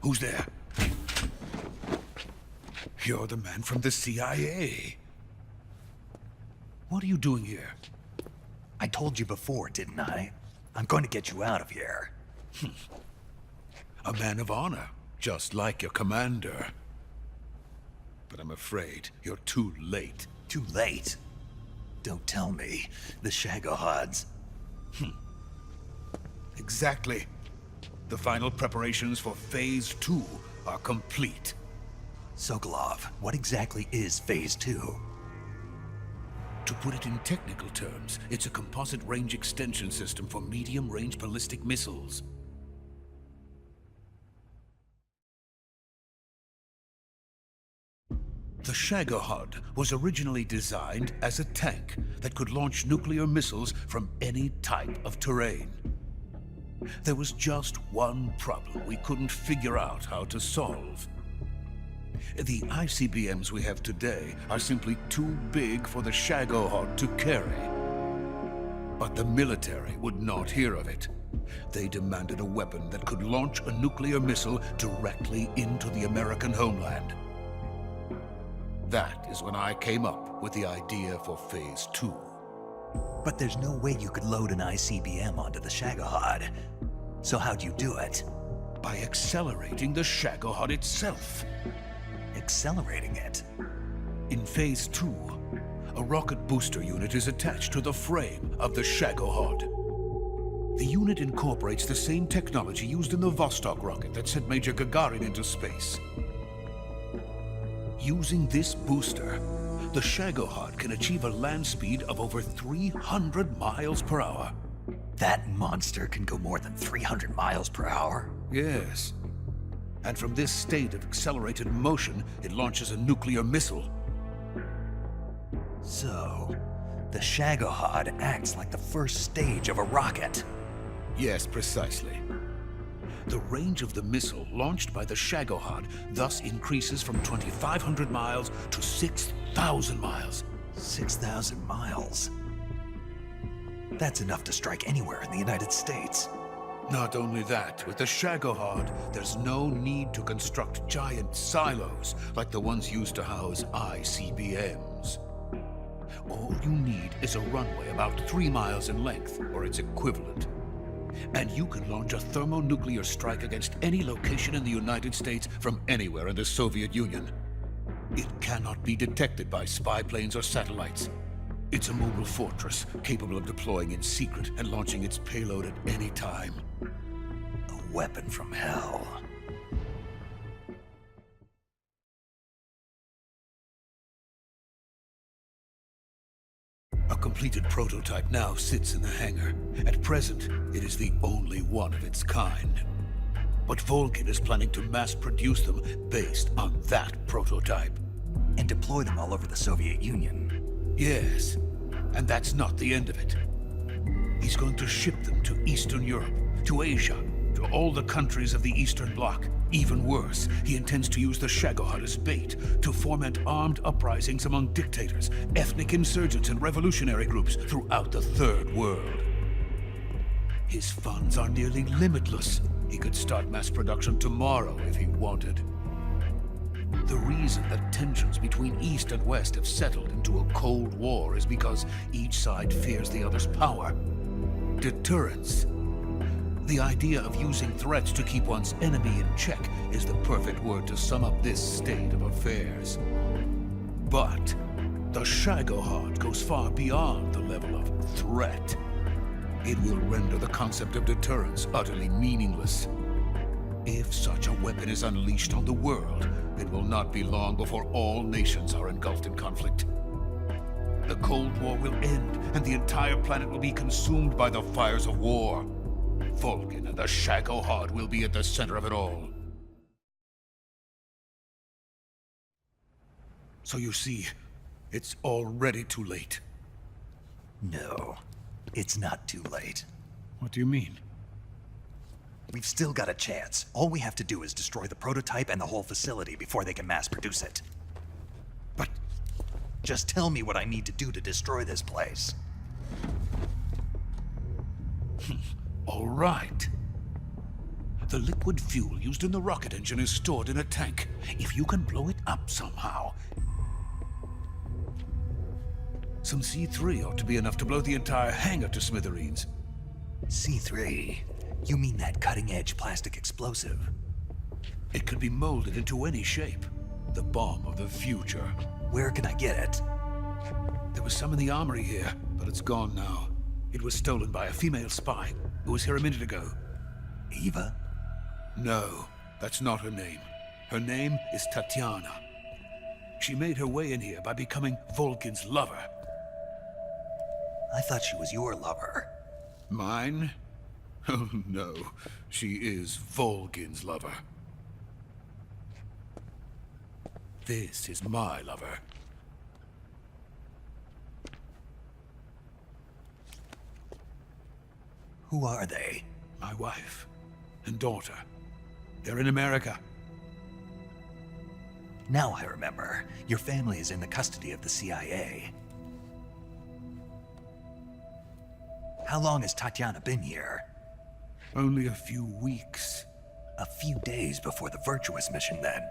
Speaker 4: Who's there? You're the man from the CIA. What are you doing here?
Speaker 5: I told you before, didn't I? I'm going to get you out of here.
Speaker 4: A man of honor, just like your commander. But I'm afraid you're too late.
Speaker 5: Too late? Don't tell me. The Shagohods.
Speaker 4: Exactly. The final preparations for Phase 2 are complete.
Speaker 5: Sokolov, what exactly is Phase 2?
Speaker 4: To put it in technical terms, it's a composite range extension system for medium-range ballistic missiles. The Shagohod was originally designed as a tank that could launch nuclear missiles from any type of terrain. There was just one problem we couldn't figure out how to solve. The ICBMs we have today are simply too big for the Shagohod to carry. But the military would not hear of it. They demanded a weapon that could launch a nuclear missile directly into the American homeland. That is when I came up with the idea for Phase 2.
Speaker 5: But there's no way you could load an ICBM onto the Shagohod. So how'd you do it?
Speaker 4: By accelerating the Shagohod itself.
Speaker 5: Accelerating it?
Speaker 4: In Phase 2, a rocket booster unit is attached to the frame of the Shagohod. The unit incorporates the same technology used in the Vostok rocket that sent Major Gagarin into space. Using this booster, the Shagohod can achieve a land speed of over 300 miles per hour.
Speaker 5: That monster can go more than 300 miles per hour?
Speaker 4: Yes. And from this state of accelerated motion, it launches a nuclear missile.
Speaker 5: So, the Shagohod acts like the first stage of a rocket.
Speaker 4: Yes, precisely. The range of the missile launched by the Shagohod thus increases from 2,500 miles to 6,000 miles.
Speaker 5: 6,000 miles? That's enough to strike anywhere in the United States.
Speaker 4: Not only that, with the Shagohod, there's no need to construct giant silos like the ones used to house ICBMs. All you need is a runway about 3 miles in length, or its equivalent. And you can launch a thermonuclear strike against any location in the United States from anywhere in the Soviet Union. It cannot be detected by spy planes or satellites. It's a mobile fortress, capable of deploying in secret and launching its payload at any time.
Speaker 5: A weapon from hell.
Speaker 4: A completed prototype now sits in the hangar. At present, it is the only one of its kind. But Volgin is planning to mass-produce them based on that prototype.
Speaker 5: And deploy them all over the Soviet Union.
Speaker 4: Yes, and that's not the end of it. He's going to ship them to Eastern Europe, to Asia, to all the countries of the Eastern Bloc. Even worse, he intends to use the Shagohod as bait to foment armed uprisings among dictators, ethnic insurgents, and revolutionary groups throughout the Third World. His funds are nearly limitless. He could start mass production tomorrow if he wanted. The reason that tensions between East and West have settled into a Cold War is because each side fears the other's power. Deterrence. The idea of using threats to keep one's enemy in check is the perfect word to sum up this state of affairs. But the Shagohod goes far beyond the level of threat. It will render the concept of deterrence utterly meaningless. If such a weapon is unleashed on the world, it will not be long before all nations are engulfed in conflict. The Cold War will end, and the entire planet will be consumed by the fires of war. Volgin and the Shagohod will be at the center of it all. So you see, it's already too late.
Speaker 5: No, it's not too late.
Speaker 4: What do you mean?
Speaker 5: We've still got a chance. All we have to do is destroy the prototype and the whole facility before they can mass produce it.
Speaker 4: But
Speaker 5: just tell me what I need to do to destroy this place.
Speaker 4: all right. The liquid fuel used in the rocket engine is stored in a tank. If you can blow it up somehow, some C3 ought to be enough to blow the entire hangar to smithereens.
Speaker 5: C3? You mean that cutting-edge plastic explosive?
Speaker 4: It could be molded into any shape. The bomb of the future.
Speaker 5: Where can I get it?
Speaker 4: There was some in the armory here, but it's gone now. It was stolen by a female spy who was here a minute ago.
Speaker 5: Eva?
Speaker 4: No, that's not her name. Her name is Tatiana. She made her way in here by becoming Volgin's lover.
Speaker 5: I thought she was your lover.
Speaker 4: Mine? Oh no, she is Volgin's lover. This is my lover.
Speaker 5: Who are they?
Speaker 4: My wife and daughter. They're in America.
Speaker 5: Now I remember. Your family is in the custody of the CIA. How long has Tatiana been here?
Speaker 4: Only a few weeks.
Speaker 5: A few days before the Virtuous mission, then.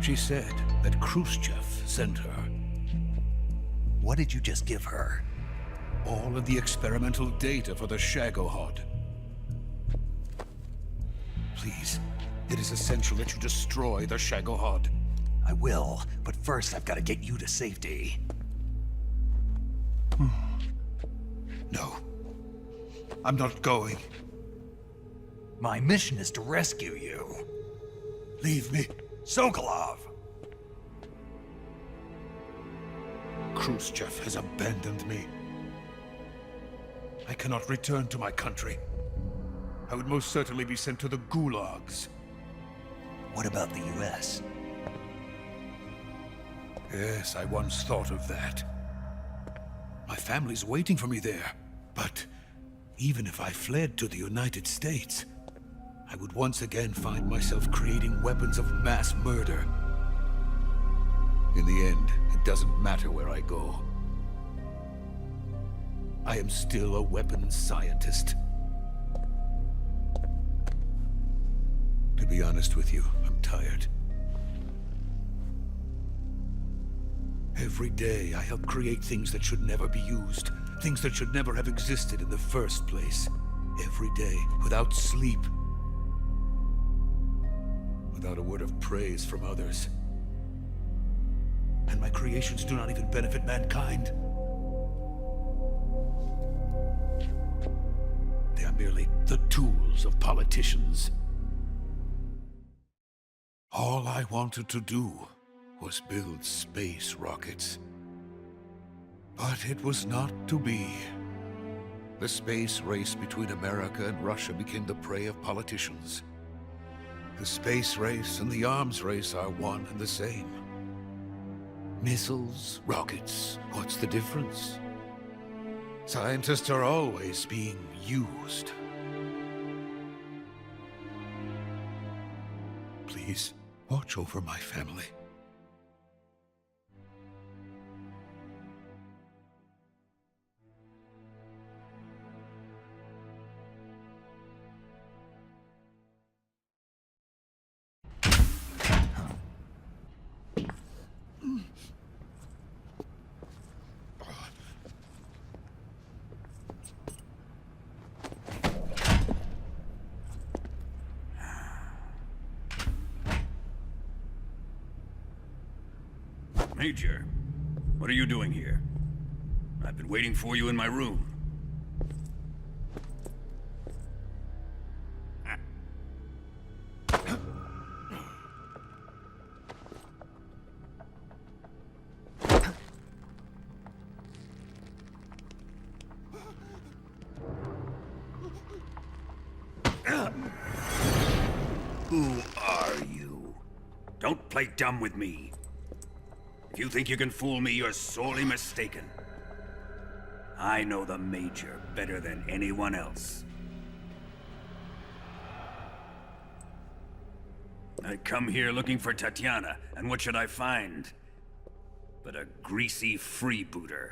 Speaker 4: She said that Khrushchev sent her.
Speaker 5: What did you just give her?
Speaker 4: All of the experimental data for the Shagohod. Please, it is essential that you destroy the Shagohod.
Speaker 5: I will, but first I've got to get you to safety.
Speaker 4: No. I'm not going.
Speaker 5: My mission is to rescue you.
Speaker 4: Leave me.
Speaker 5: Sokolov!
Speaker 4: Khrushchev has abandoned me. I cannot return to my country. I would most certainly be sent to the gulags.
Speaker 5: What about the US?
Speaker 4: Yes, I once thought of that. My family's waiting for me there. But even if I fled to the United States, I would once again find myself creating weapons of mass murder. In the end, it doesn't matter where I go. I am still a weapons scientist. To be honest with you, I'm tired. Every day, I help create things that should never be used. Things that should never have existed in the first place. Every day, without sleep. Without a word of praise from others. And my creations do not even benefit mankind. They are merely the tools of politicians. All I wanted to do was build space rockets. But it was not to be. The space race between America and Russia became the prey of politicians. The space race and the arms race are one and the same. Missiles, rockets, what's the difference? Scientists are always being used. Please, watch over my family.
Speaker 7: Major, what are you doing here? I've been waiting for you in my room. Who are you? Don't play dumb with me. If you think you can fool me, you're sorely mistaken. I know the Major better than anyone else. I come here looking for Tatiana, and what should I find? But a greasy freebooter.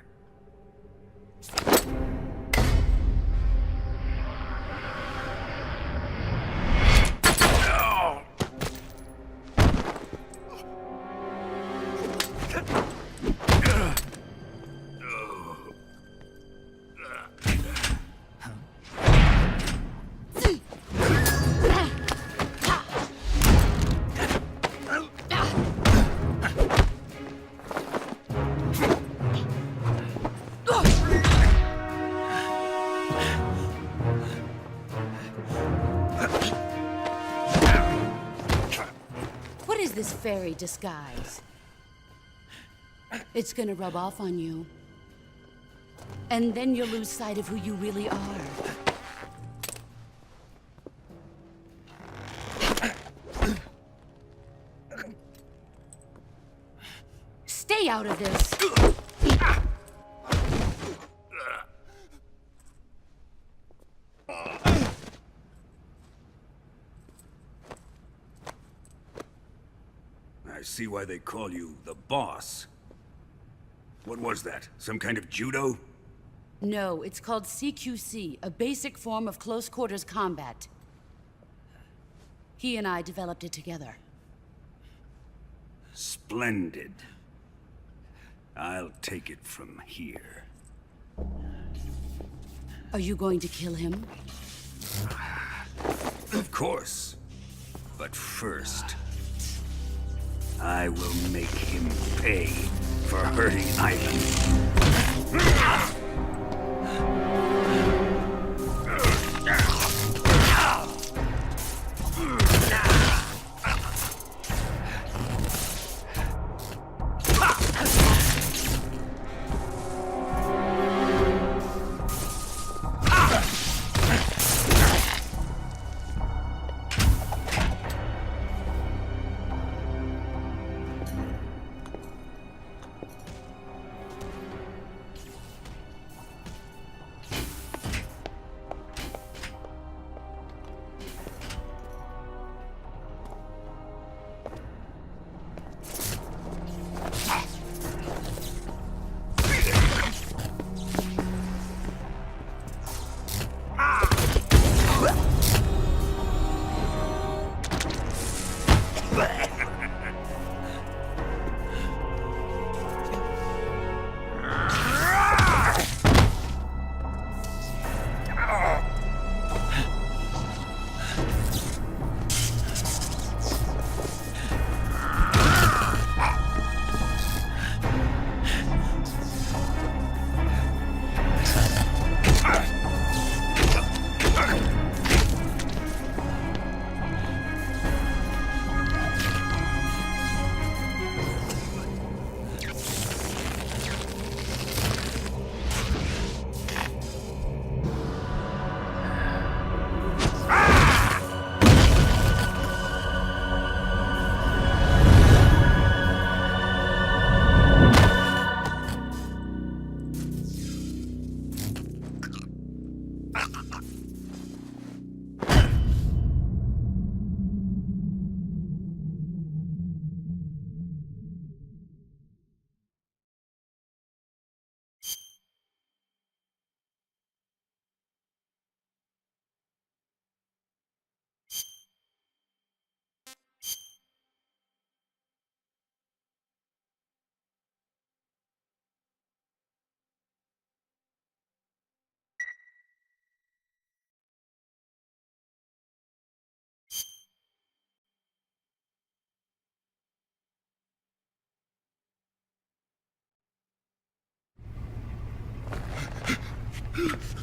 Speaker 8: This fairy disguise. It's gonna rub off on you. And then you'll lose sight of who you really are. Stay out of this!
Speaker 7: I see why they call you the boss. What was that? Some kind of judo?
Speaker 8: No, it's called CQC, a basic form of close quarters combat. He and I developed it together.
Speaker 7: Splendid. I'll take it from here.
Speaker 8: Are you going to kill him?
Speaker 7: Of course. But first, I will make him pay for hurting Ivan.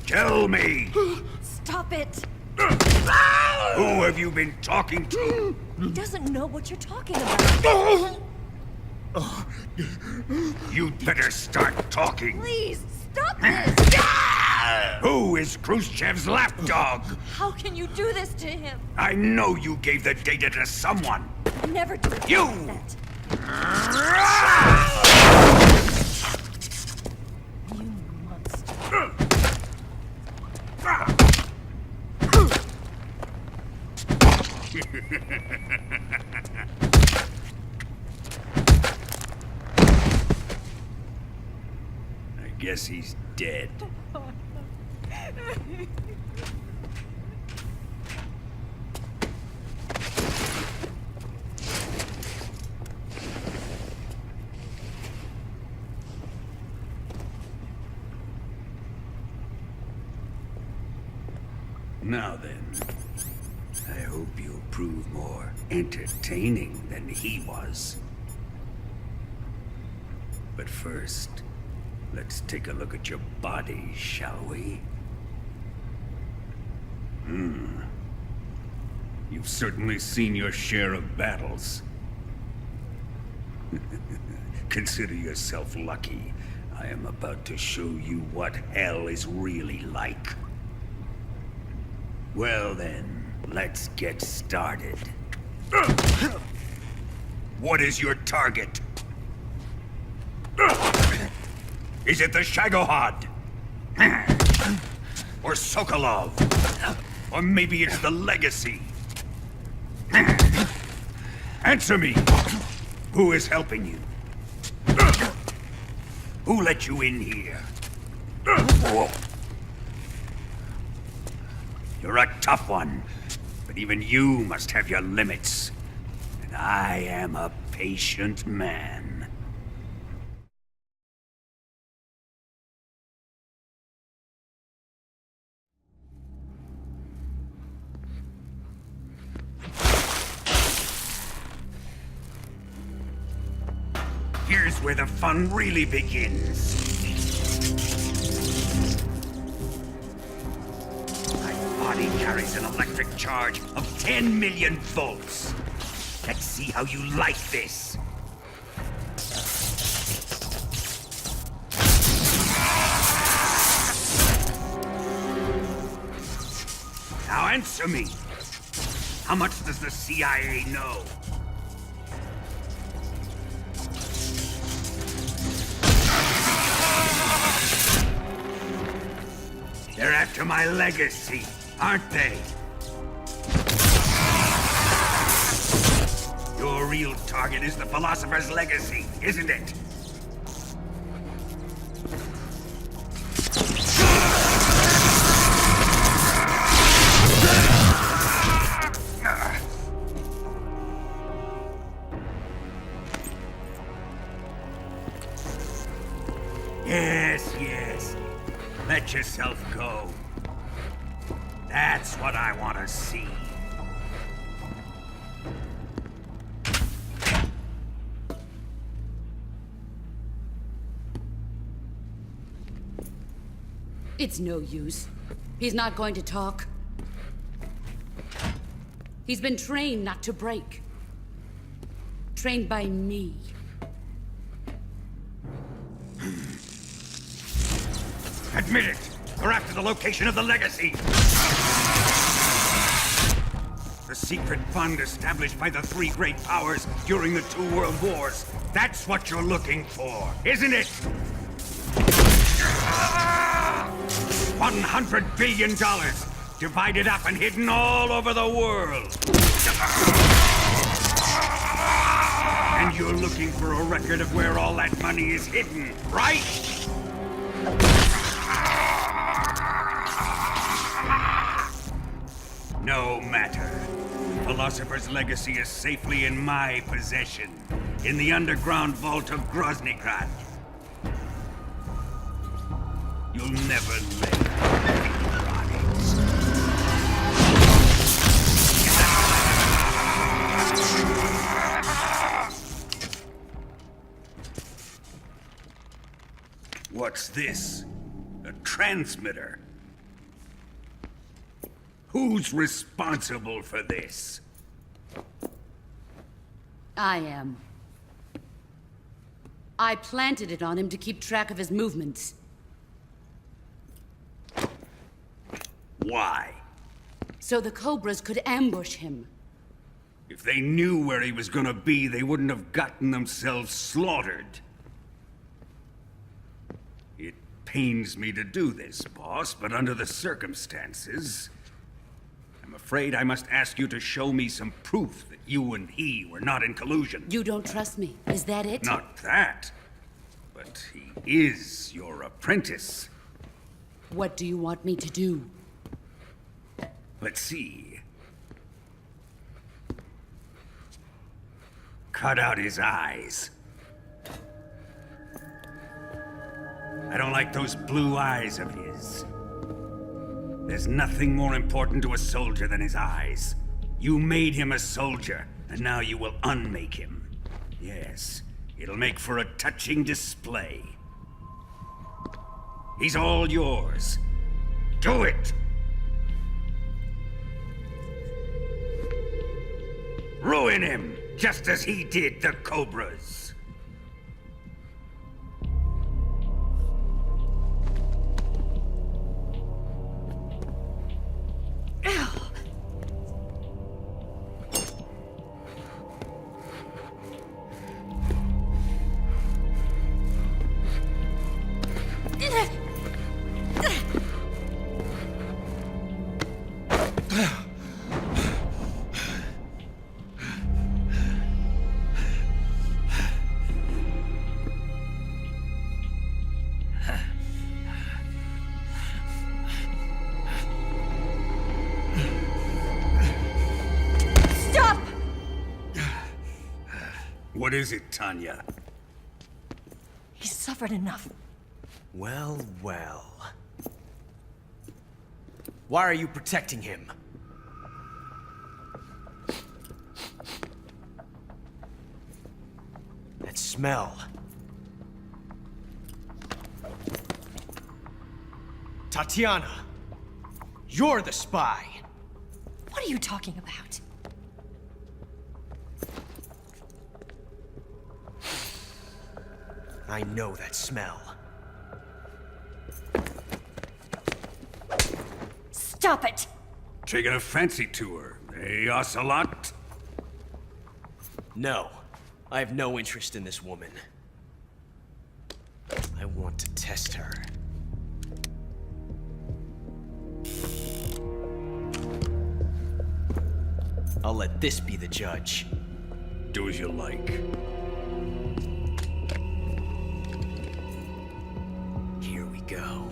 Speaker 7: Tell me!
Speaker 6: Stop it!
Speaker 7: Who have you been talking to?
Speaker 6: He doesn't know what you're talking about.
Speaker 7: You'd better start talking.
Speaker 6: Please, stop this!
Speaker 7: Who is Khrushchev's lapdog?
Speaker 6: How can you do this to him?
Speaker 7: I know you gave the data to someone.
Speaker 6: Never do
Speaker 7: You!
Speaker 6: that. You monster.
Speaker 7: I guess he's dead. Now then, I hope you'll prove more entertaining than he was. But first, let's take a look at your body, shall we? You've certainly seen your share of battles. Consider yourself lucky. I am about to show you what hell is really like. Well then, let's get started. What is your target? Is it the Shagohod? Or Sokolov? Or maybe it's the Legacy? Answer me! Who is helping you? Who let you in here? You're a tough one, but even you must have your limits. And I am a patient man. Here's where the fun really begins. My body carries an electric charge of 10 million volts. Let's see how you like this. Now answer me. How much does the CIA know? They're after my legacy, aren't they? Your real target is the Philosopher's legacy, isn't it? Yes. Let yourself go. That's what I want to see.
Speaker 8: It's no use. He's not going to talk. He's been trained not to break. Trained by me.
Speaker 7: Admit it! We're after the location of the legacy! The secret fund established by the three great powers during the 2 world wars. That's what you're looking for, isn't it? $100 billion, divided up and hidden all over the world. And you're looking for a record of where all that money is hidden, right? No matter. Philosopher's legacy is safely in my possession, in the underground vault of Groznygrad. You'll never live. What's this? A transmitter? Who's responsible for this?
Speaker 8: I am. I planted it on him to keep track of his movements.
Speaker 7: Why?
Speaker 8: So the Cobras could ambush him.
Speaker 7: If they knew where he was gonna be, they wouldn't have gotten themselves slaughtered. It pains me to do this, boss, but under the circumstances, I'm afraid I must ask you to show me some proof that you and he were not in collusion.
Speaker 8: You don't trust me, is that it?
Speaker 7: Not that, but he is your apprentice.
Speaker 8: What do you want me to do?
Speaker 7: Let's see. Cut out his eyes. I don't like those blue eyes of his. There's nothing more important to a soldier than his eyes. You made him a soldier, and now you will unmake him. Yes, it'll make for a touching display. He's all yours. Do it! Ruin him, just as he did the Cobras. What is it, Tanya?
Speaker 6: He's suffered enough.
Speaker 9: Well, well. Why are you protecting him? That smell. Tatiana! You're the spy!
Speaker 6: What are you talking about?
Speaker 9: I know that smell.
Speaker 6: Stop it!
Speaker 7: Taking a fancy to her, eh, Ocelot?
Speaker 9: No. I have no interest in this woman. I want to test her. I'll let this be the judge.
Speaker 7: Do as you like.
Speaker 9: Here we go.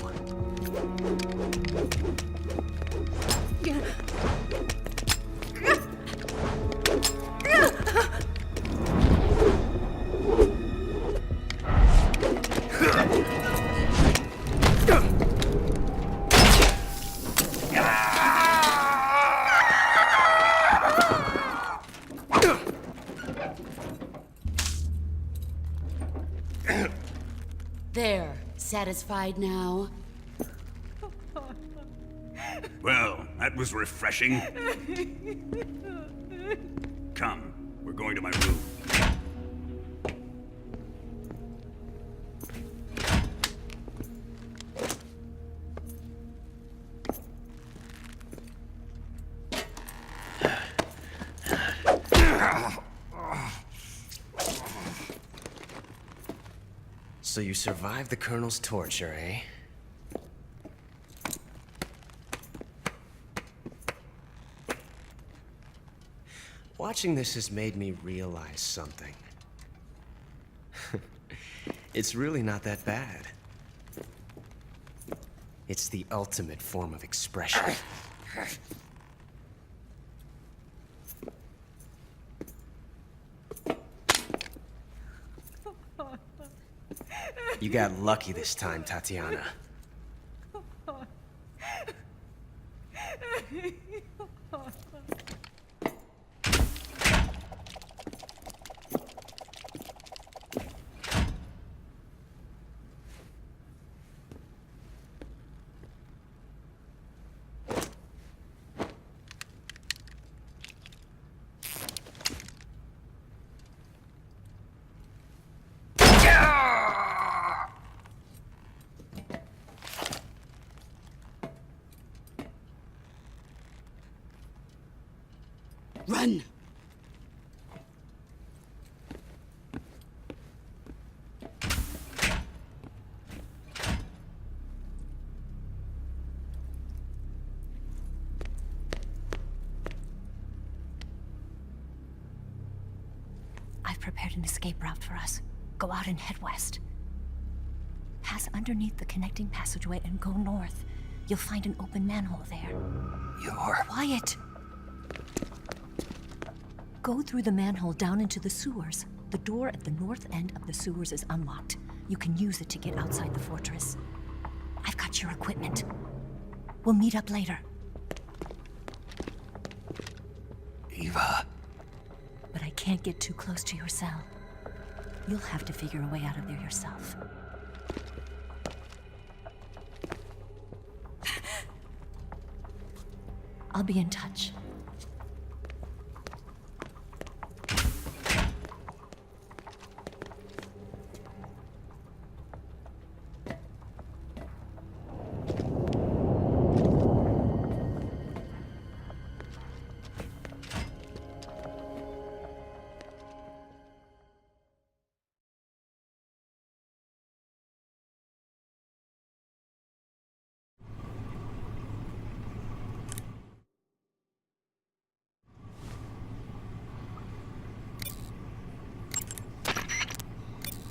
Speaker 8: There, satisfied now?
Speaker 7: Well, that was refreshing. Come, we're going to my room.
Speaker 9: So you survived the Colonel's torture, eh? Watching this has made me realize something. It's really not that bad. It's the ultimate form of expression. You got lucky this time, Tatiana.
Speaker 8: Run!
Speaker 6: I've prepared an escape route for us. Go out and head west. Pass underneath the connecting passageway and go north. You'll find an open manhole there.
Speaker 5: You're...
Speaker 6: Quiet! Go through the manhole down into the sewers. The door at the north end of the sewers is unlocked. You can use it to get outside the fortress. I've got your equipment. We'll meet up later.
Speaker 5: Eva...
Speaker 6: But I can't get too close to your cell. You'll have to figure a way out of there yourself. I'll be in touch.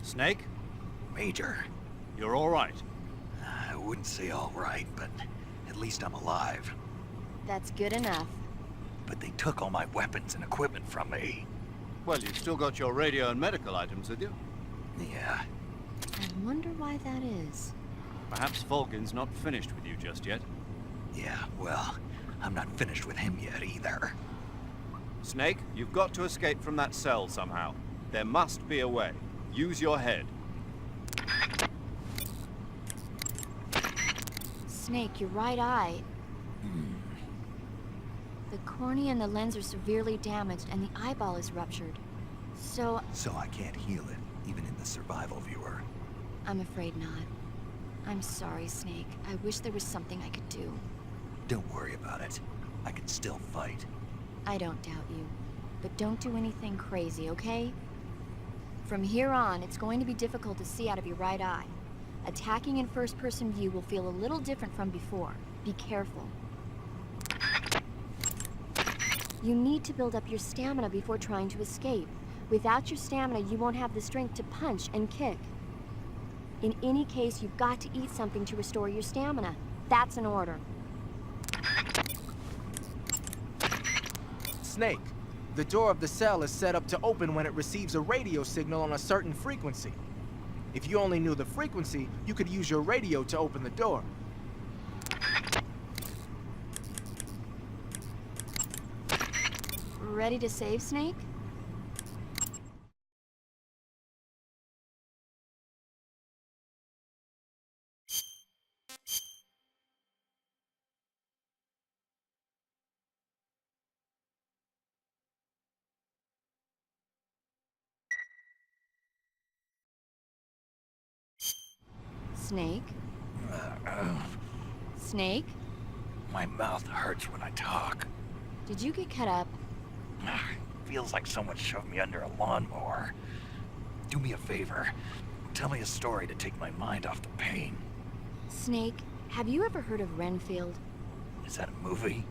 Speaker 1: Snake,
Speaker 5: Major,
Speaker 1: you're all right.
Speaker 5: I wouldn't say all right, but at least I'm alive.
Speaker 3: That's good enough.
Speaker 5: But they took all my weapons and equipment from me.
Speaker 1: Well, you've still got your radio and medical items with you.
Speaker 5: Yeah.
Speaker 3: I wonder why that is.
Speaker 1: Perhaps Volgin's not finished with you just yet.
Speaker 5: Yeah, well, I'm not finished with him yet either.
Speaker 1: Snake, you've got to escape from that cell somehow. There must be a way. Use your head.
Speaker 3: Snake, your right eye. The cornea and the lens are severely damaged, and the eyeball is ruptured. So,
Speaker 5: So I can't heal it, even in the survival viewer.
Speaker 3: I'm afraid not. I'm sorry, Snake. I wish there was something I could do.
Speaker 5: Don't worry about it. I can still fight.
Speaker 3: I don't doubt you. But don't do anything crazy, okay? From here on, it's going to be difficult to see out of your right eye. Attacking in first-person view will feel a little different from before. Be careful. You need to build up your stamina before trying to escape. Without your stamina, you won't have the strength to punch and kick. In any case, you've got to eat something to restore your stamina. That's an order.
Speaker 2: Snake, the door of the cell is set up to open when it receives a radio signal on a certain frequency. If you only knew the frequency, you could use your radio to open the door.
Speaker 3: Ready to save, Snake? Snake? Snake?
Speaker 5: My mouth hurts when I talk.
Speaker 3: Did you get cut up?
Speaker 5: Feels like someone shoved me under a lawnmower. Do me a favor. Tell me a story to take my mind off the pain.
Speaker 3: Snake, have you ever heard of Renfield?
Speaker 5: Is that a movie?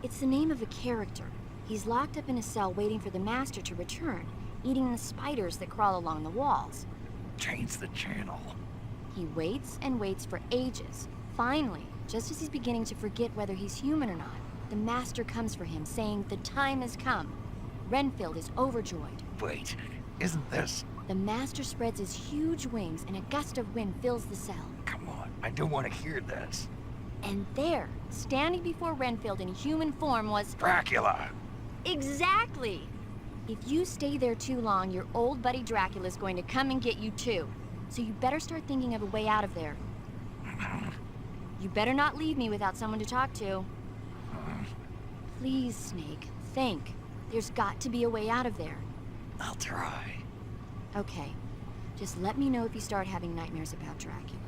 Speaker 3: It's the name of a character. He's locked up in a cell waiting for the master to return, eating the spiders that crawl along the walls.
Speaker 5: Change the channel.
Speaker 3: He waits and waits for ages. Finally, just as he's beginning to forget whether he's human or not, the master comes for him, saying the time has come. Renfield is overjoyed.
Speaker 5: Wait, isn't this...
Speaker 3: The master spreads his huge wings and a gust of wind fills the cell.
Speaker 5: Come on, I don't want to hear this.
Speaker 3: And there, standing before Renfield in human form was...
Speaker 5: Dracula!
Speaker 3: Exactly! If you stay there too long, your old buddy Dracula's going to come and get you too. So you better start thinking of a way out of there. You better not leave me without someone to talk to. Please, Snake, think. There's got to be a way out of there.
Speaker 5: I'll try.
Speaker 3: Okay. Just let me know if you start having nightmares about Dracula.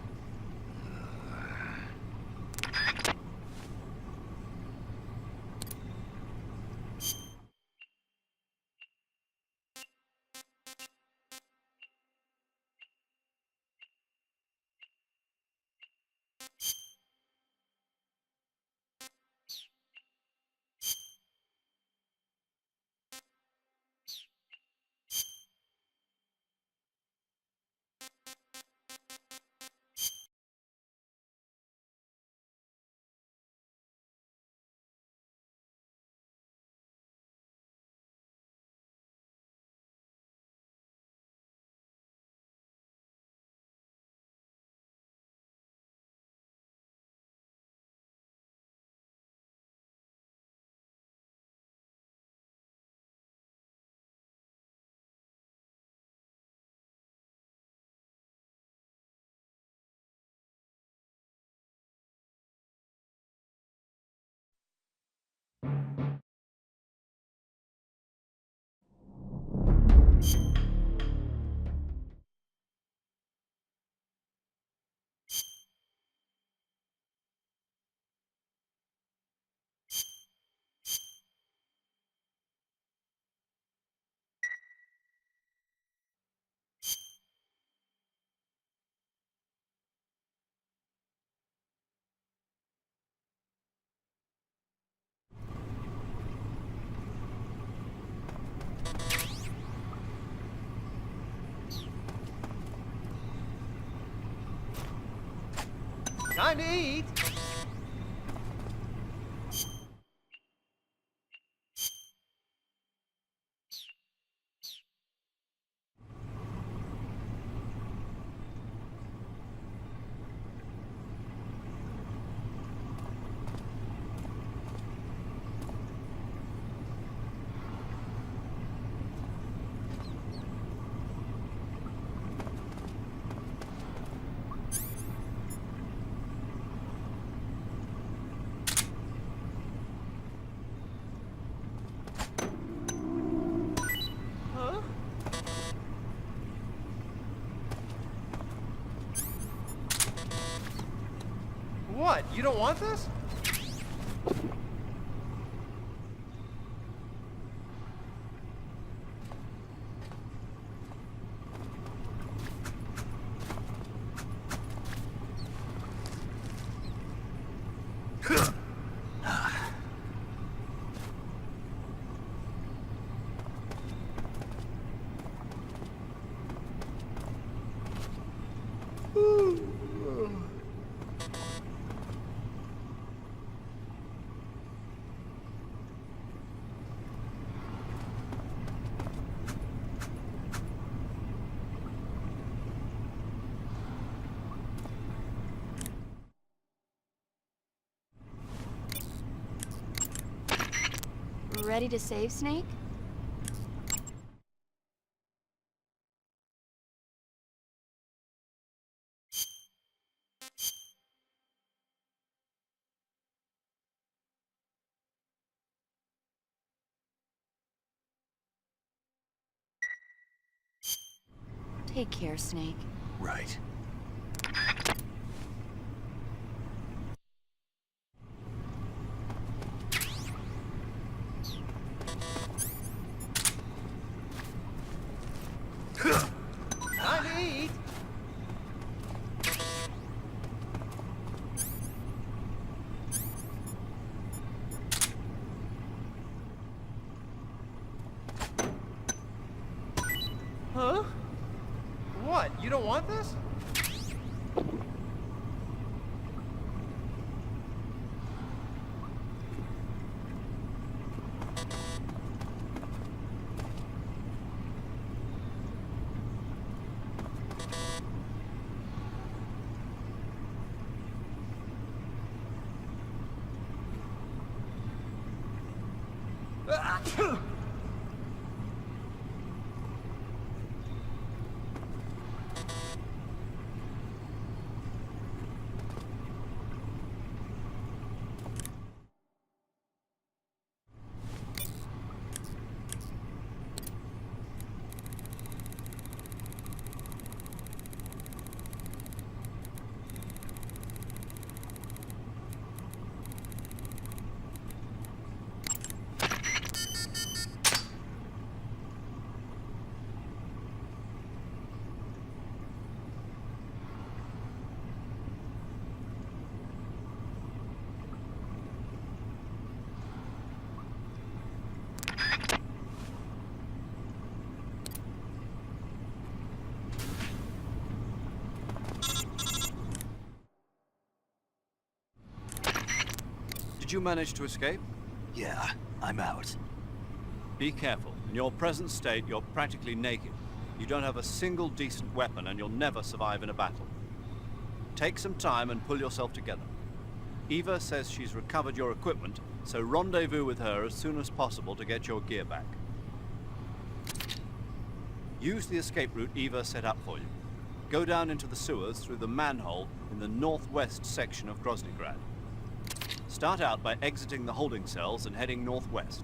Speaker 2: Time to eat! You don't want this?
Speaker 3: Ready to save, Snake? Take care, Snake.
Speaker 5: Right.
Speaker 2: Time to eat. Huh? What? You don't want this?
Speaker 1: Did you manage to escape?
Speaker 5: Yeah, I'm out.
Speaker 1: Be careful. In your present state, you're practically naked. You don't have a single decent weapon, and you'll never survive in a battle. Take some time and pull yourself together. Eva says she's recovered your equipment, so rendezvous with her as soon as possible to get your gear back. Use the escape route Eva set up for you. Go down into the sewers through the manhole in the northwest section of Groznygrad. Start out by exiting the holding cells and heading northwest.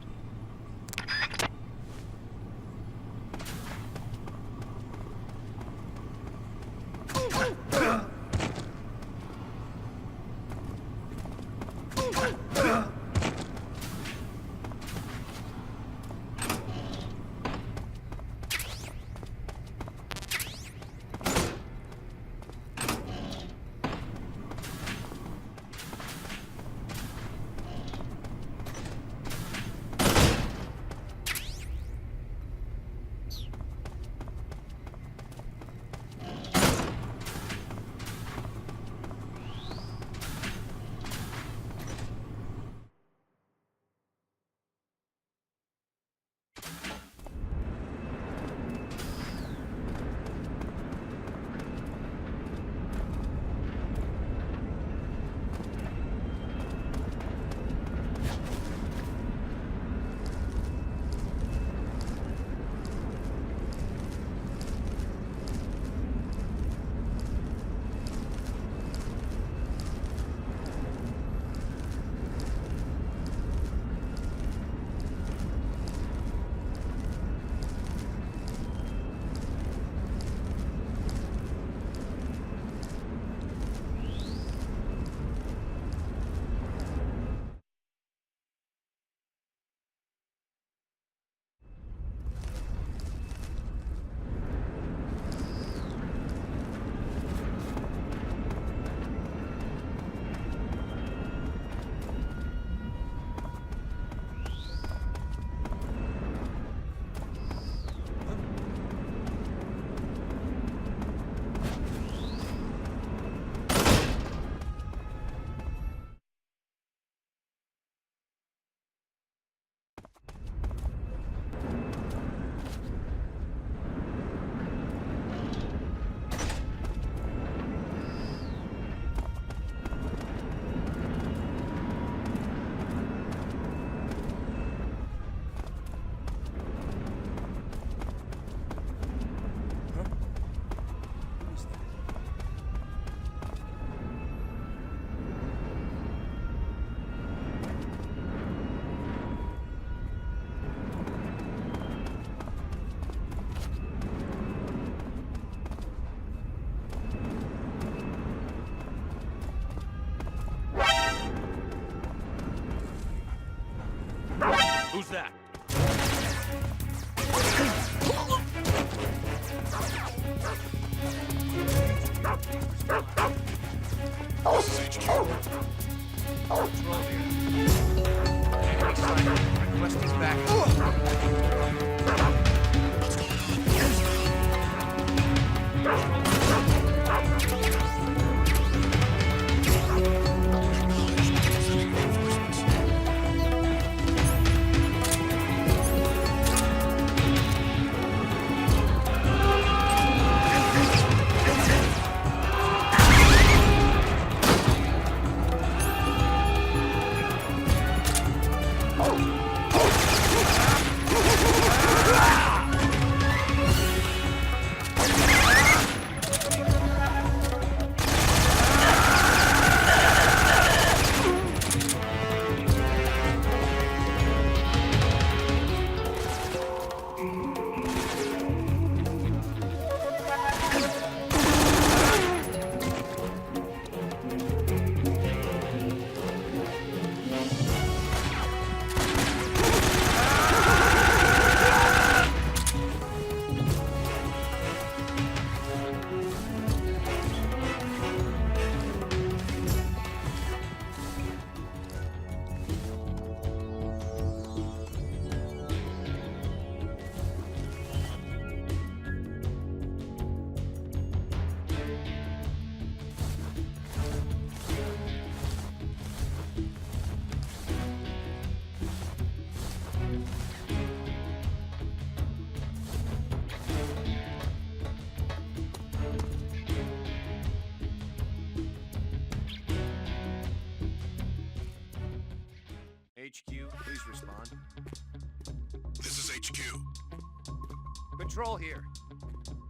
Speaker 2: Control here.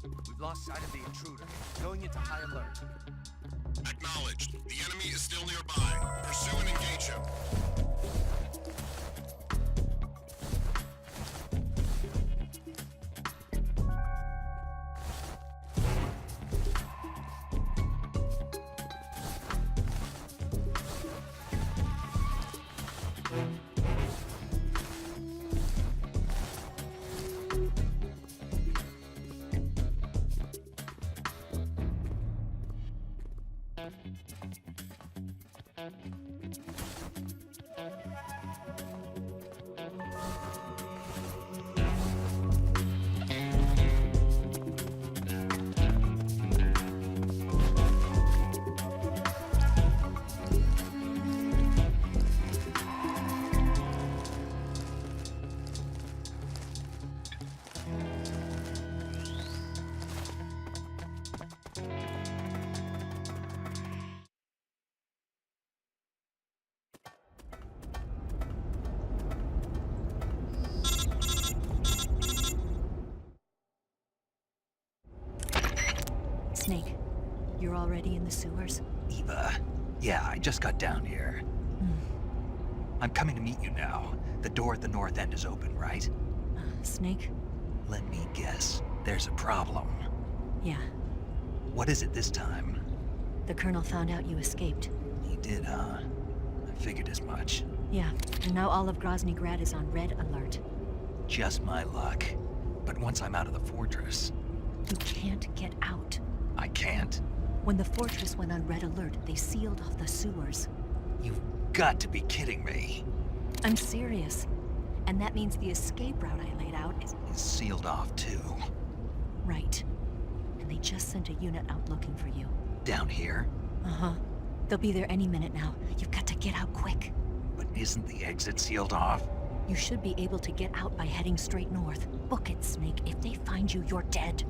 Speaker 2: We've lost sight of the intruder. Going into high alert.
Speaker 10: Acknowledged. The enemy is still nearby. Pursue and engage him.
Speaker 6: Snake, you're already in the sewers?
Speaker 5: Eva, yeah, I just got down here. I'm coming to meet you now. The door at the north end is open, right?
Speaker 6: Snake?
Speaker 5: Let me guess. There's a problem.
Speaker 6: Yeah.
Speaker 5: What is it this time?
Speaker 6: The Colonel found out you escaped.
Speaker 5: He did, huh? I figured as much.
Speaker 6: Yeah, and now all of Grozny Grad is on red alert.
Speaker 5: Just my luck. But once I'm out of the fortress...
Speaker 6: You can't get out.
Speaker 5: I can't?
Speaker 6: When the fortress went on red alert, they sealed off the sewers.
Speaker 5: You've got to be kidding me.
Speaker 6: I'm serious. And that means the escape route I laid out is...
Speaker 5: It's sealed off, too.
Speaker 6: Right. And they just sent a unit out looking for you.
Speaker 5: Down here?
Speaker 6: Uh-huh. They'll be there any minute now. You've got to get out quick.
Speaker 5: But isn't the exit sealed off?
Speaker 6: You should be able to get out by heading straight north. Book it, Snake. If they find you, you're dead.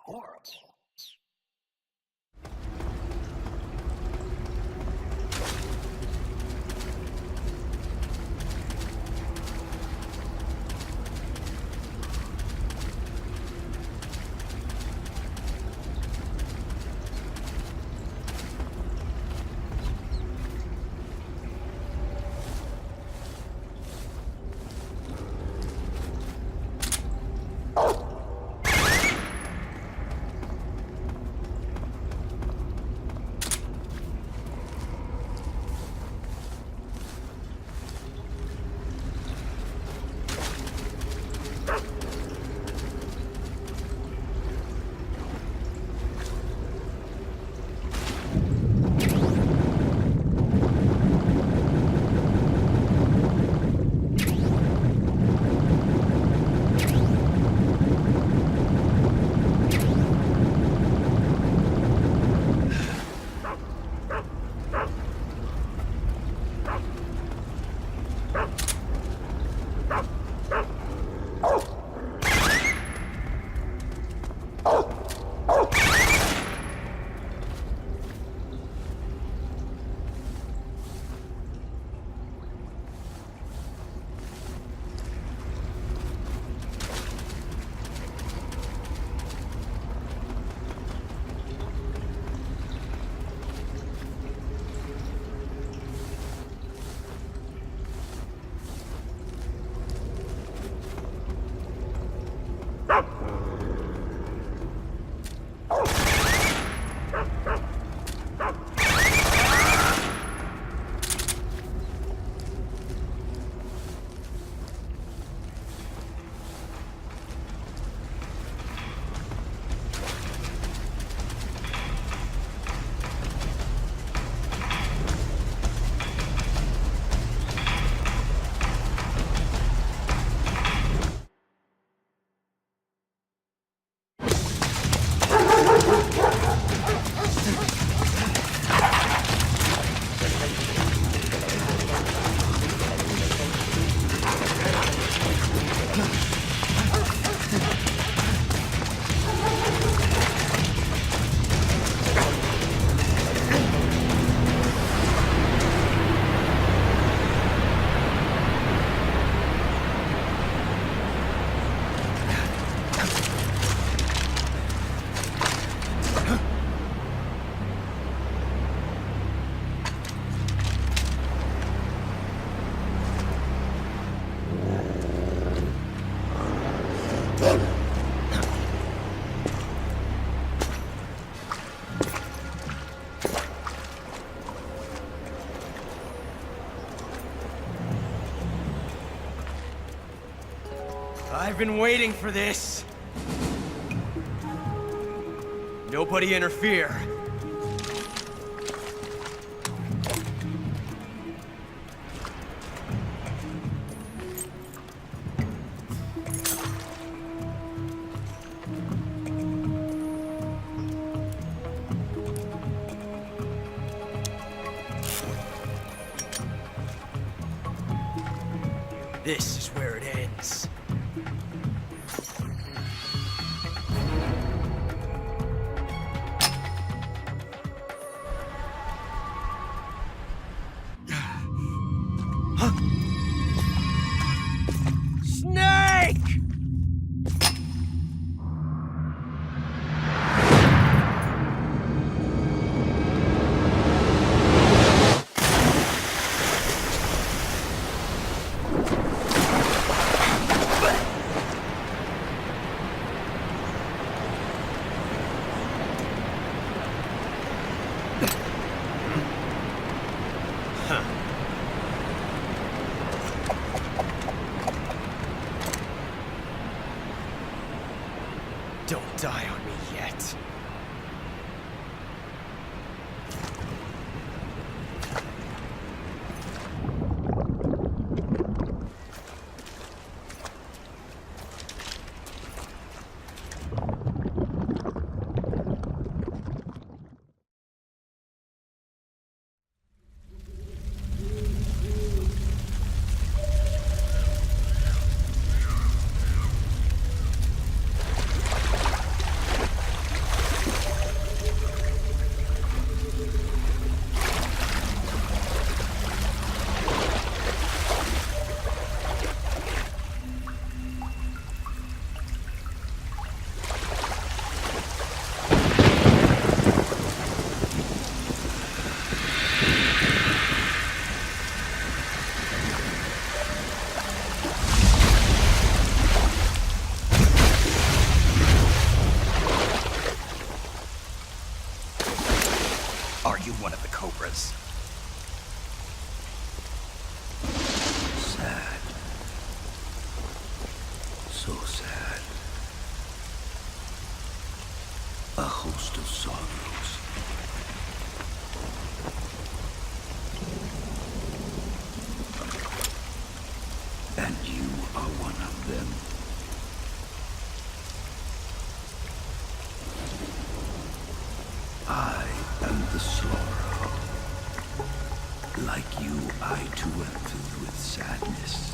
Speaker 5: Horrible.
Speaker 9: I've been waiting for this. Nobody interfere. This is where it ends. Snake! Don't die on me yet.
Speaker 5: Are you one of the Cobras?
Speaker 4: Sad. So sad. A host of sorrows. And you are one of them. I am the Sorrow. Like you, I too am filled with sadness.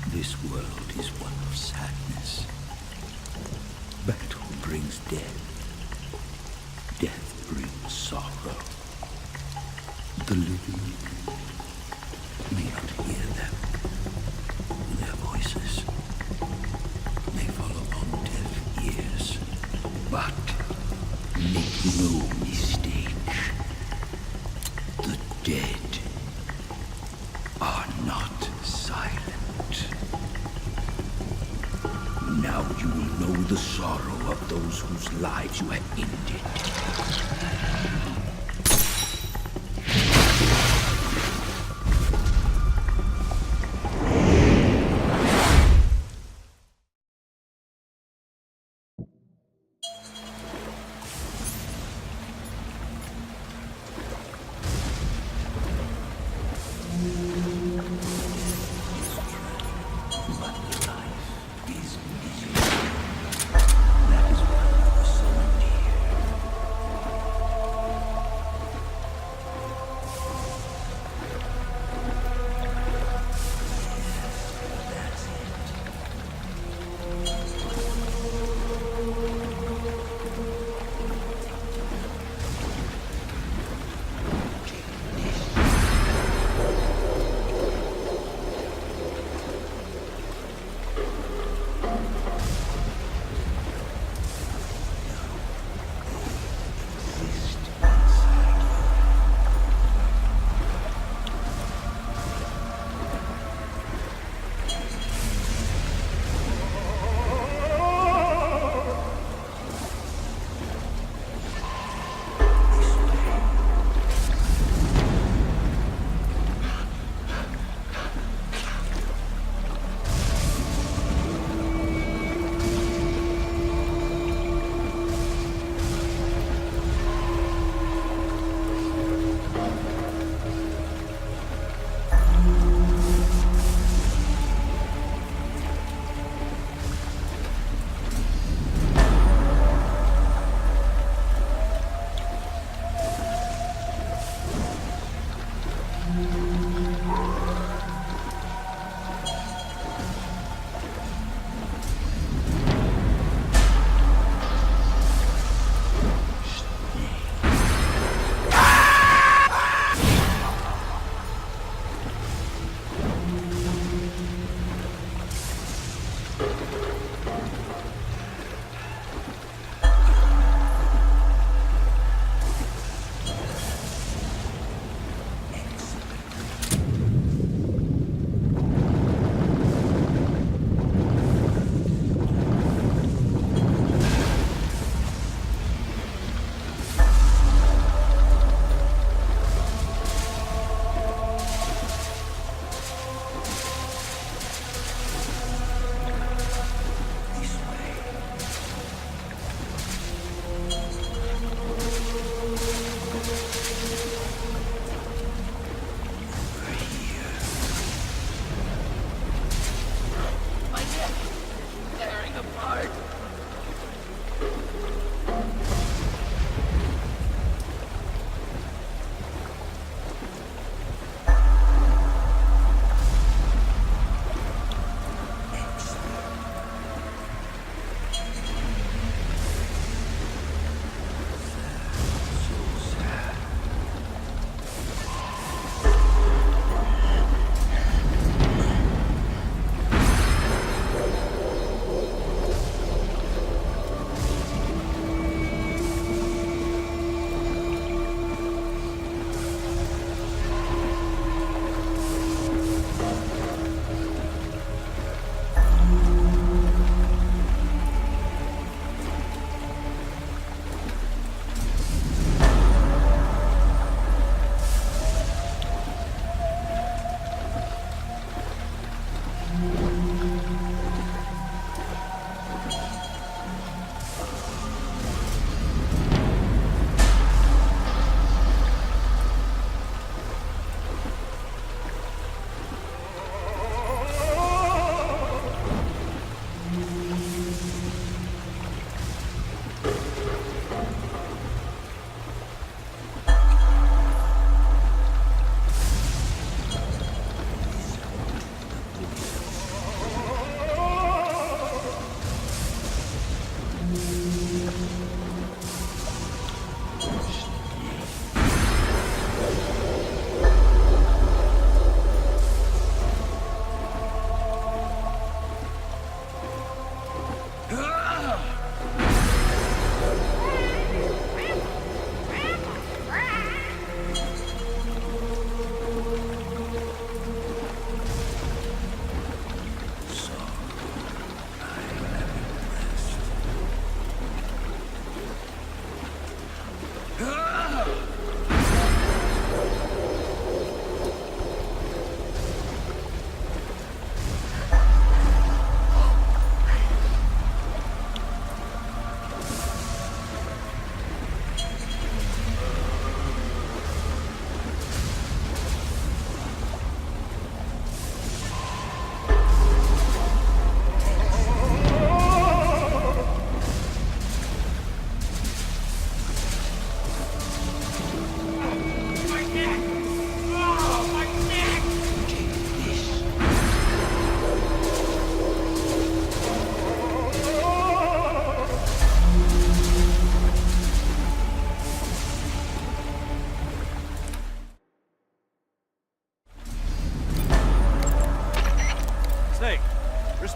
Speaker 4: This world is one of sadness. Battle brings death. Death brings sorrow. The living may not hear them. Their voices may fall upon deaf ears. But make no mistake. The dead are not silent. Now you will know the sorrow of those whose lives you have ended.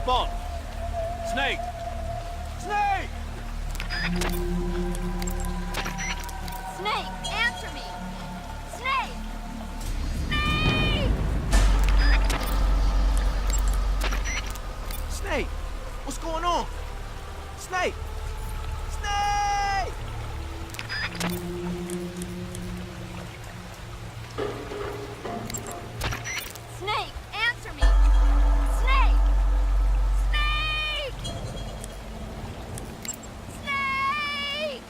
Speaker 1: respond. Snake! Snake!
Speaker 3: Snake, answer me! Snake! Snake!
Speaker 2: Snake! What's going on? Snake! Snake!
Speaker 3: Snake, answer me! Snake! Snake! Snake!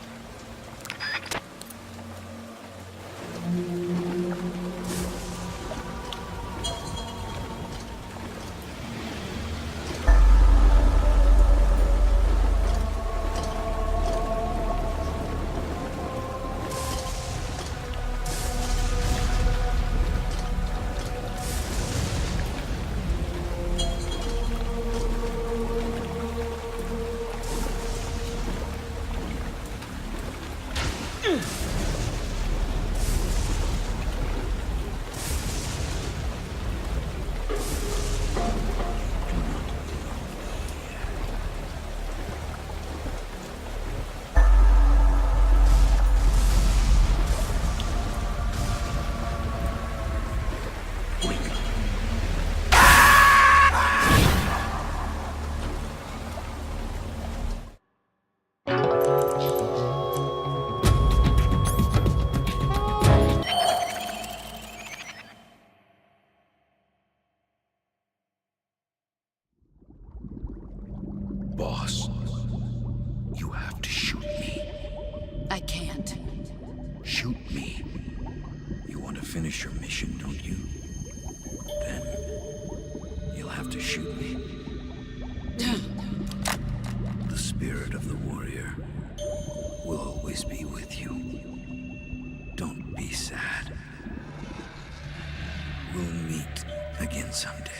Speaker 4: Boss, you have to shoot me.
Speaker 8: I can't.
Speaker 7: Shoot me. You want to finish your mission, don't you? Then you'll have to shoot me. The spirit of the warrior will always be with you. Don't be sad. We'll meet again someday.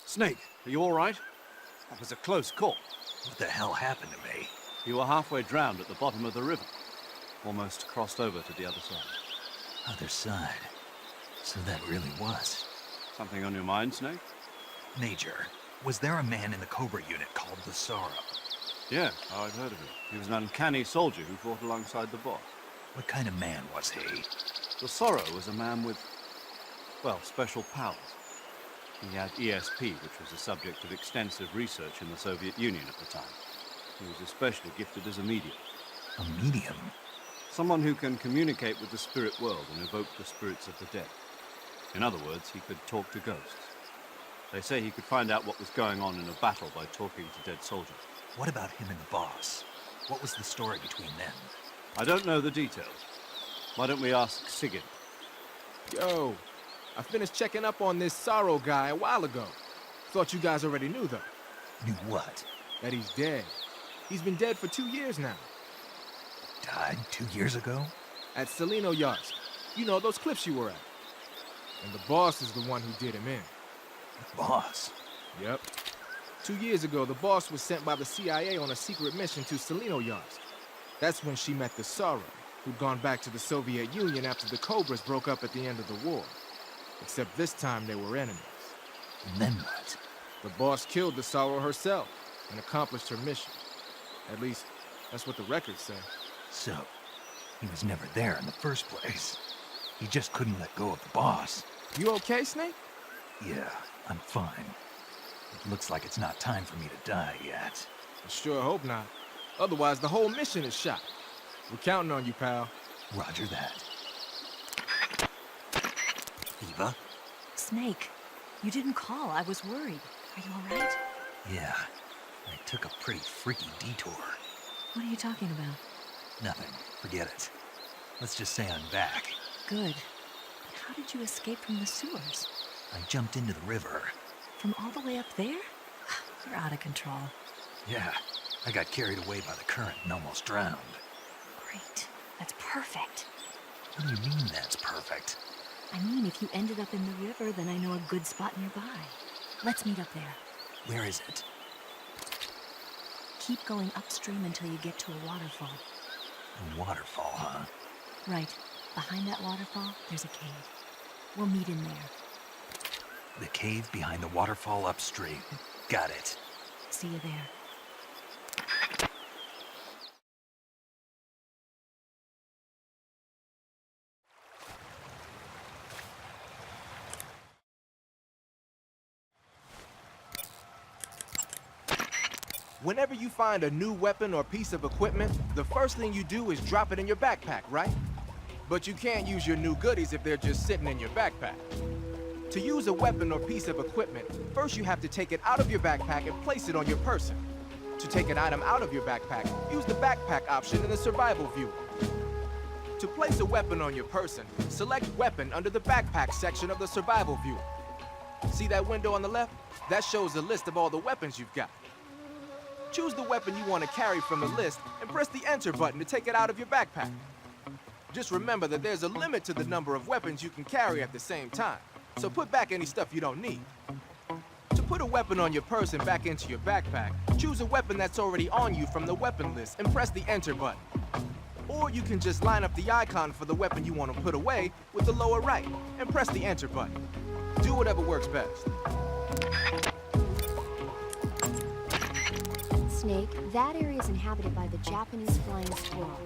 Speaker 1: Snake, are you all right? That was a close call.
Speaker 5: What the hell happened to me?
Speaker 1: You were halfway drowned at the bottom of the river. Almost crossed over to the other side.
Speaker 5: Other side. So that really was.
Speaker 1: Something on your mind, Snake?
Speaker 5: Major, was there a man in the Cobra unit called the Sorrow?
Speaker 1: Yeah, I'd heard of him. He was an uncanny soldier who fought alongside the boss.
Speaker 5: What kind of man was he?
Speaker 1: The Sorrow was a man with, well, special powers. He had ESP, which was the subject of extensive research in the Soviet Union at the time. He was especially gifted as a medium.
Speaker 5: A medium?
Speaker 1: Someone who can communicate with the spirit world and evoke the spirits of the dead. In other words, he could talk to ghosts. They say he could find out what was going on in a battle by talking to dead soldiers.
Speaker 5: What about him and the boss? What was the story between them?
Speaker 1: I don't know the details. Why don't we ask Sigurd?
Speaker 2: Yo, I finished checking up on this Sorrow guy a while ago. Thought you guys already knew, though.
Speaker 5: Knew what?
Speaker 2: That he's dead. He's been dead for 2 years now.
Speaker 5: Died 2 years ago?
Speaker 2: At Selino-Yarsk. You know, those cliffs you were at. And the boss is the one who did him in.
Speaker 5: The boss?
Speaker 2: Yep. 2 years ago, the boss was sent by the CIA on a secret mission to Selino-Yarsk. That's when she met the Sorrow, who'd gone back to the Soviet Union after the Cobras broke up at the end of the war. Except this time they were enemies.
Speaker 5: And then what?
Speaker 2: The boss killed the Sorrow herself and accomplished her mission. At least, that's what the records say.
Speaker 5: So, he was never there in the first place. He just couldn't let go of the boss.
Speaker 2: You okay, Snake?
Speaker 5: Yeah, I'm fine. It looks like it's not time for me to die yet.
Speaker 2: I sure hope not. Otherwise, the whole mission is shot. We're counting on you, pal.
Speaker 5: Roger that. Eva?
Speaker 6: Snake, you didn't call. I was worried. Are you all right?
Speaker 5: Yeah, I took a pretty freaky detour.
Speaker 6: What are you talking about?
Speaker 5: Nothing. Forget it. Let's just say I'm back.
Speaker 6: Good. How did you escape from the sewers?
Speaker 5: I jumped into the river.
Speaker 6: From all the way up there? You're out of control.
Speaker 5: Yeah, I got carried away by the current and almost drowned.
Speaker 6: Great. That's perfect.
Speaker 5: What do you mean that's perfect?
Speaker 6: I mean, if you ended up in the river, then I know a good spot nearby. Let's meet up there.
Speaker 5: Where is it?
Speaker 6: Keep going upstream until you get to a waterfall.
Speaker 5: A waterfall, huh?
Speaker 6: Right. Behind that waterfall, there's a cave. We'll meet in there.
Speaker 5: The cave behind the waterfall upstream. Got it.
Speaker 6: See you there.
Speaker 2: Whenever you find a new weapon or piece of equipment, the first thing you do is drop it in your backpack, right? But you can't use your new goodies if they're just sitting in your backpack. To use a weapon or piece of equipment, first you have to take it out of your backpack and place it on your person. To take an item out of your backpack, use the backpack option in the survival viewer. To place a weapon on your person, select Weapon under the Backpack section of the survival viewer. See that window on the left? That shows a list of all the weapons you've got. Choose the weapon you want to carry from the list and press the Enter button to take it out of your backpack. Just remember that there's a limit to the number of weapons you can carry at the same time, so put back any stuff you don't need. To put a weapon on your person back into your backpack, choose a weapon that's already on you from the weapon list and press the Enter button. Or you can just line up the icon for the weapon you want to put away with the lower right and press the Enter button. Do whatever works best.
Speaker 3: Snake, that area is inhabited by the Japanese flying squirrel.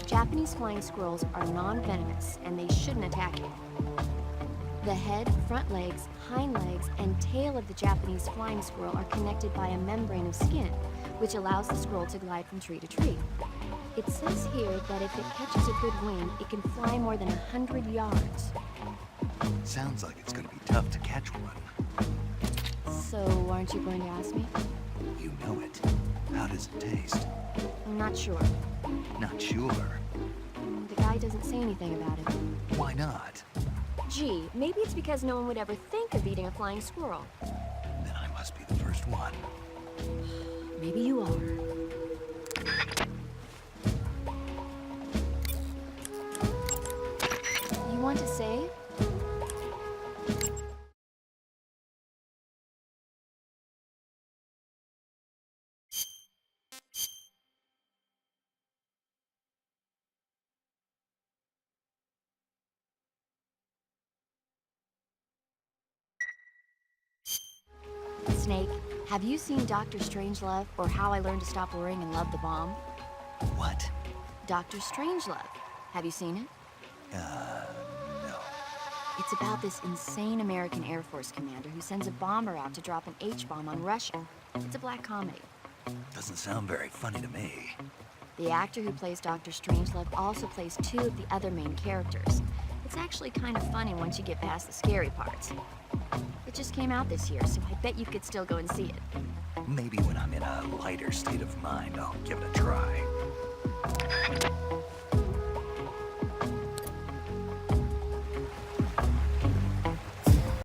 Speaker 3: Japanese flying squirrels are non-venomous, and they shouldn't attack you. The head, front legs, hind legs, and tail of the Japanese flying squirrel are connected by a membrane of skin, which allows the squirrel to glide from tree to tree. It says here that if it catches a good wind, it can fly more than 100 yards.
Speaker 5: Sounds like it's gonna be tough to catch one.
Speaker 3: So, aren't you going to ask me?
Speaker 5: You know it. How does it taste?
Speaker 3: I'm not sure.
Speaker 5: Not sure.
Speaker 3: The guy doesn't say anything about it.
Speaker 5: Why not?
Speaker 3: Gee, maybe it's because no one would ever think of eating a flying squirrel.
Speaker 5: Then I must be the first one.
Speaker 3: Maybe you are. You want to save? Snake, have you seen Dr. Strangelove or How I Learned to Stop Worrying and Love the Bomb?
Speaker 5: What?
Speaker 3: Dr. Strangelove. Have you seen it?
Speaker 5: No.
Speaker 3: It's about this insane American Air Force commander who sends a bomber out to drop an H-bomb on Russia. It's a black comedy.
Speaker 5: Doesn't sound very funny to me.
Speaker 3: The actor who plays Dr. Strangelove also plays two of the other main characters. It's actually kind of funny once you get past the scary parts. It just came out this year, so I bet you could still go and see it.
Speaker 5: Maybe when I'm in a lighter state of mind, I'll give it a try.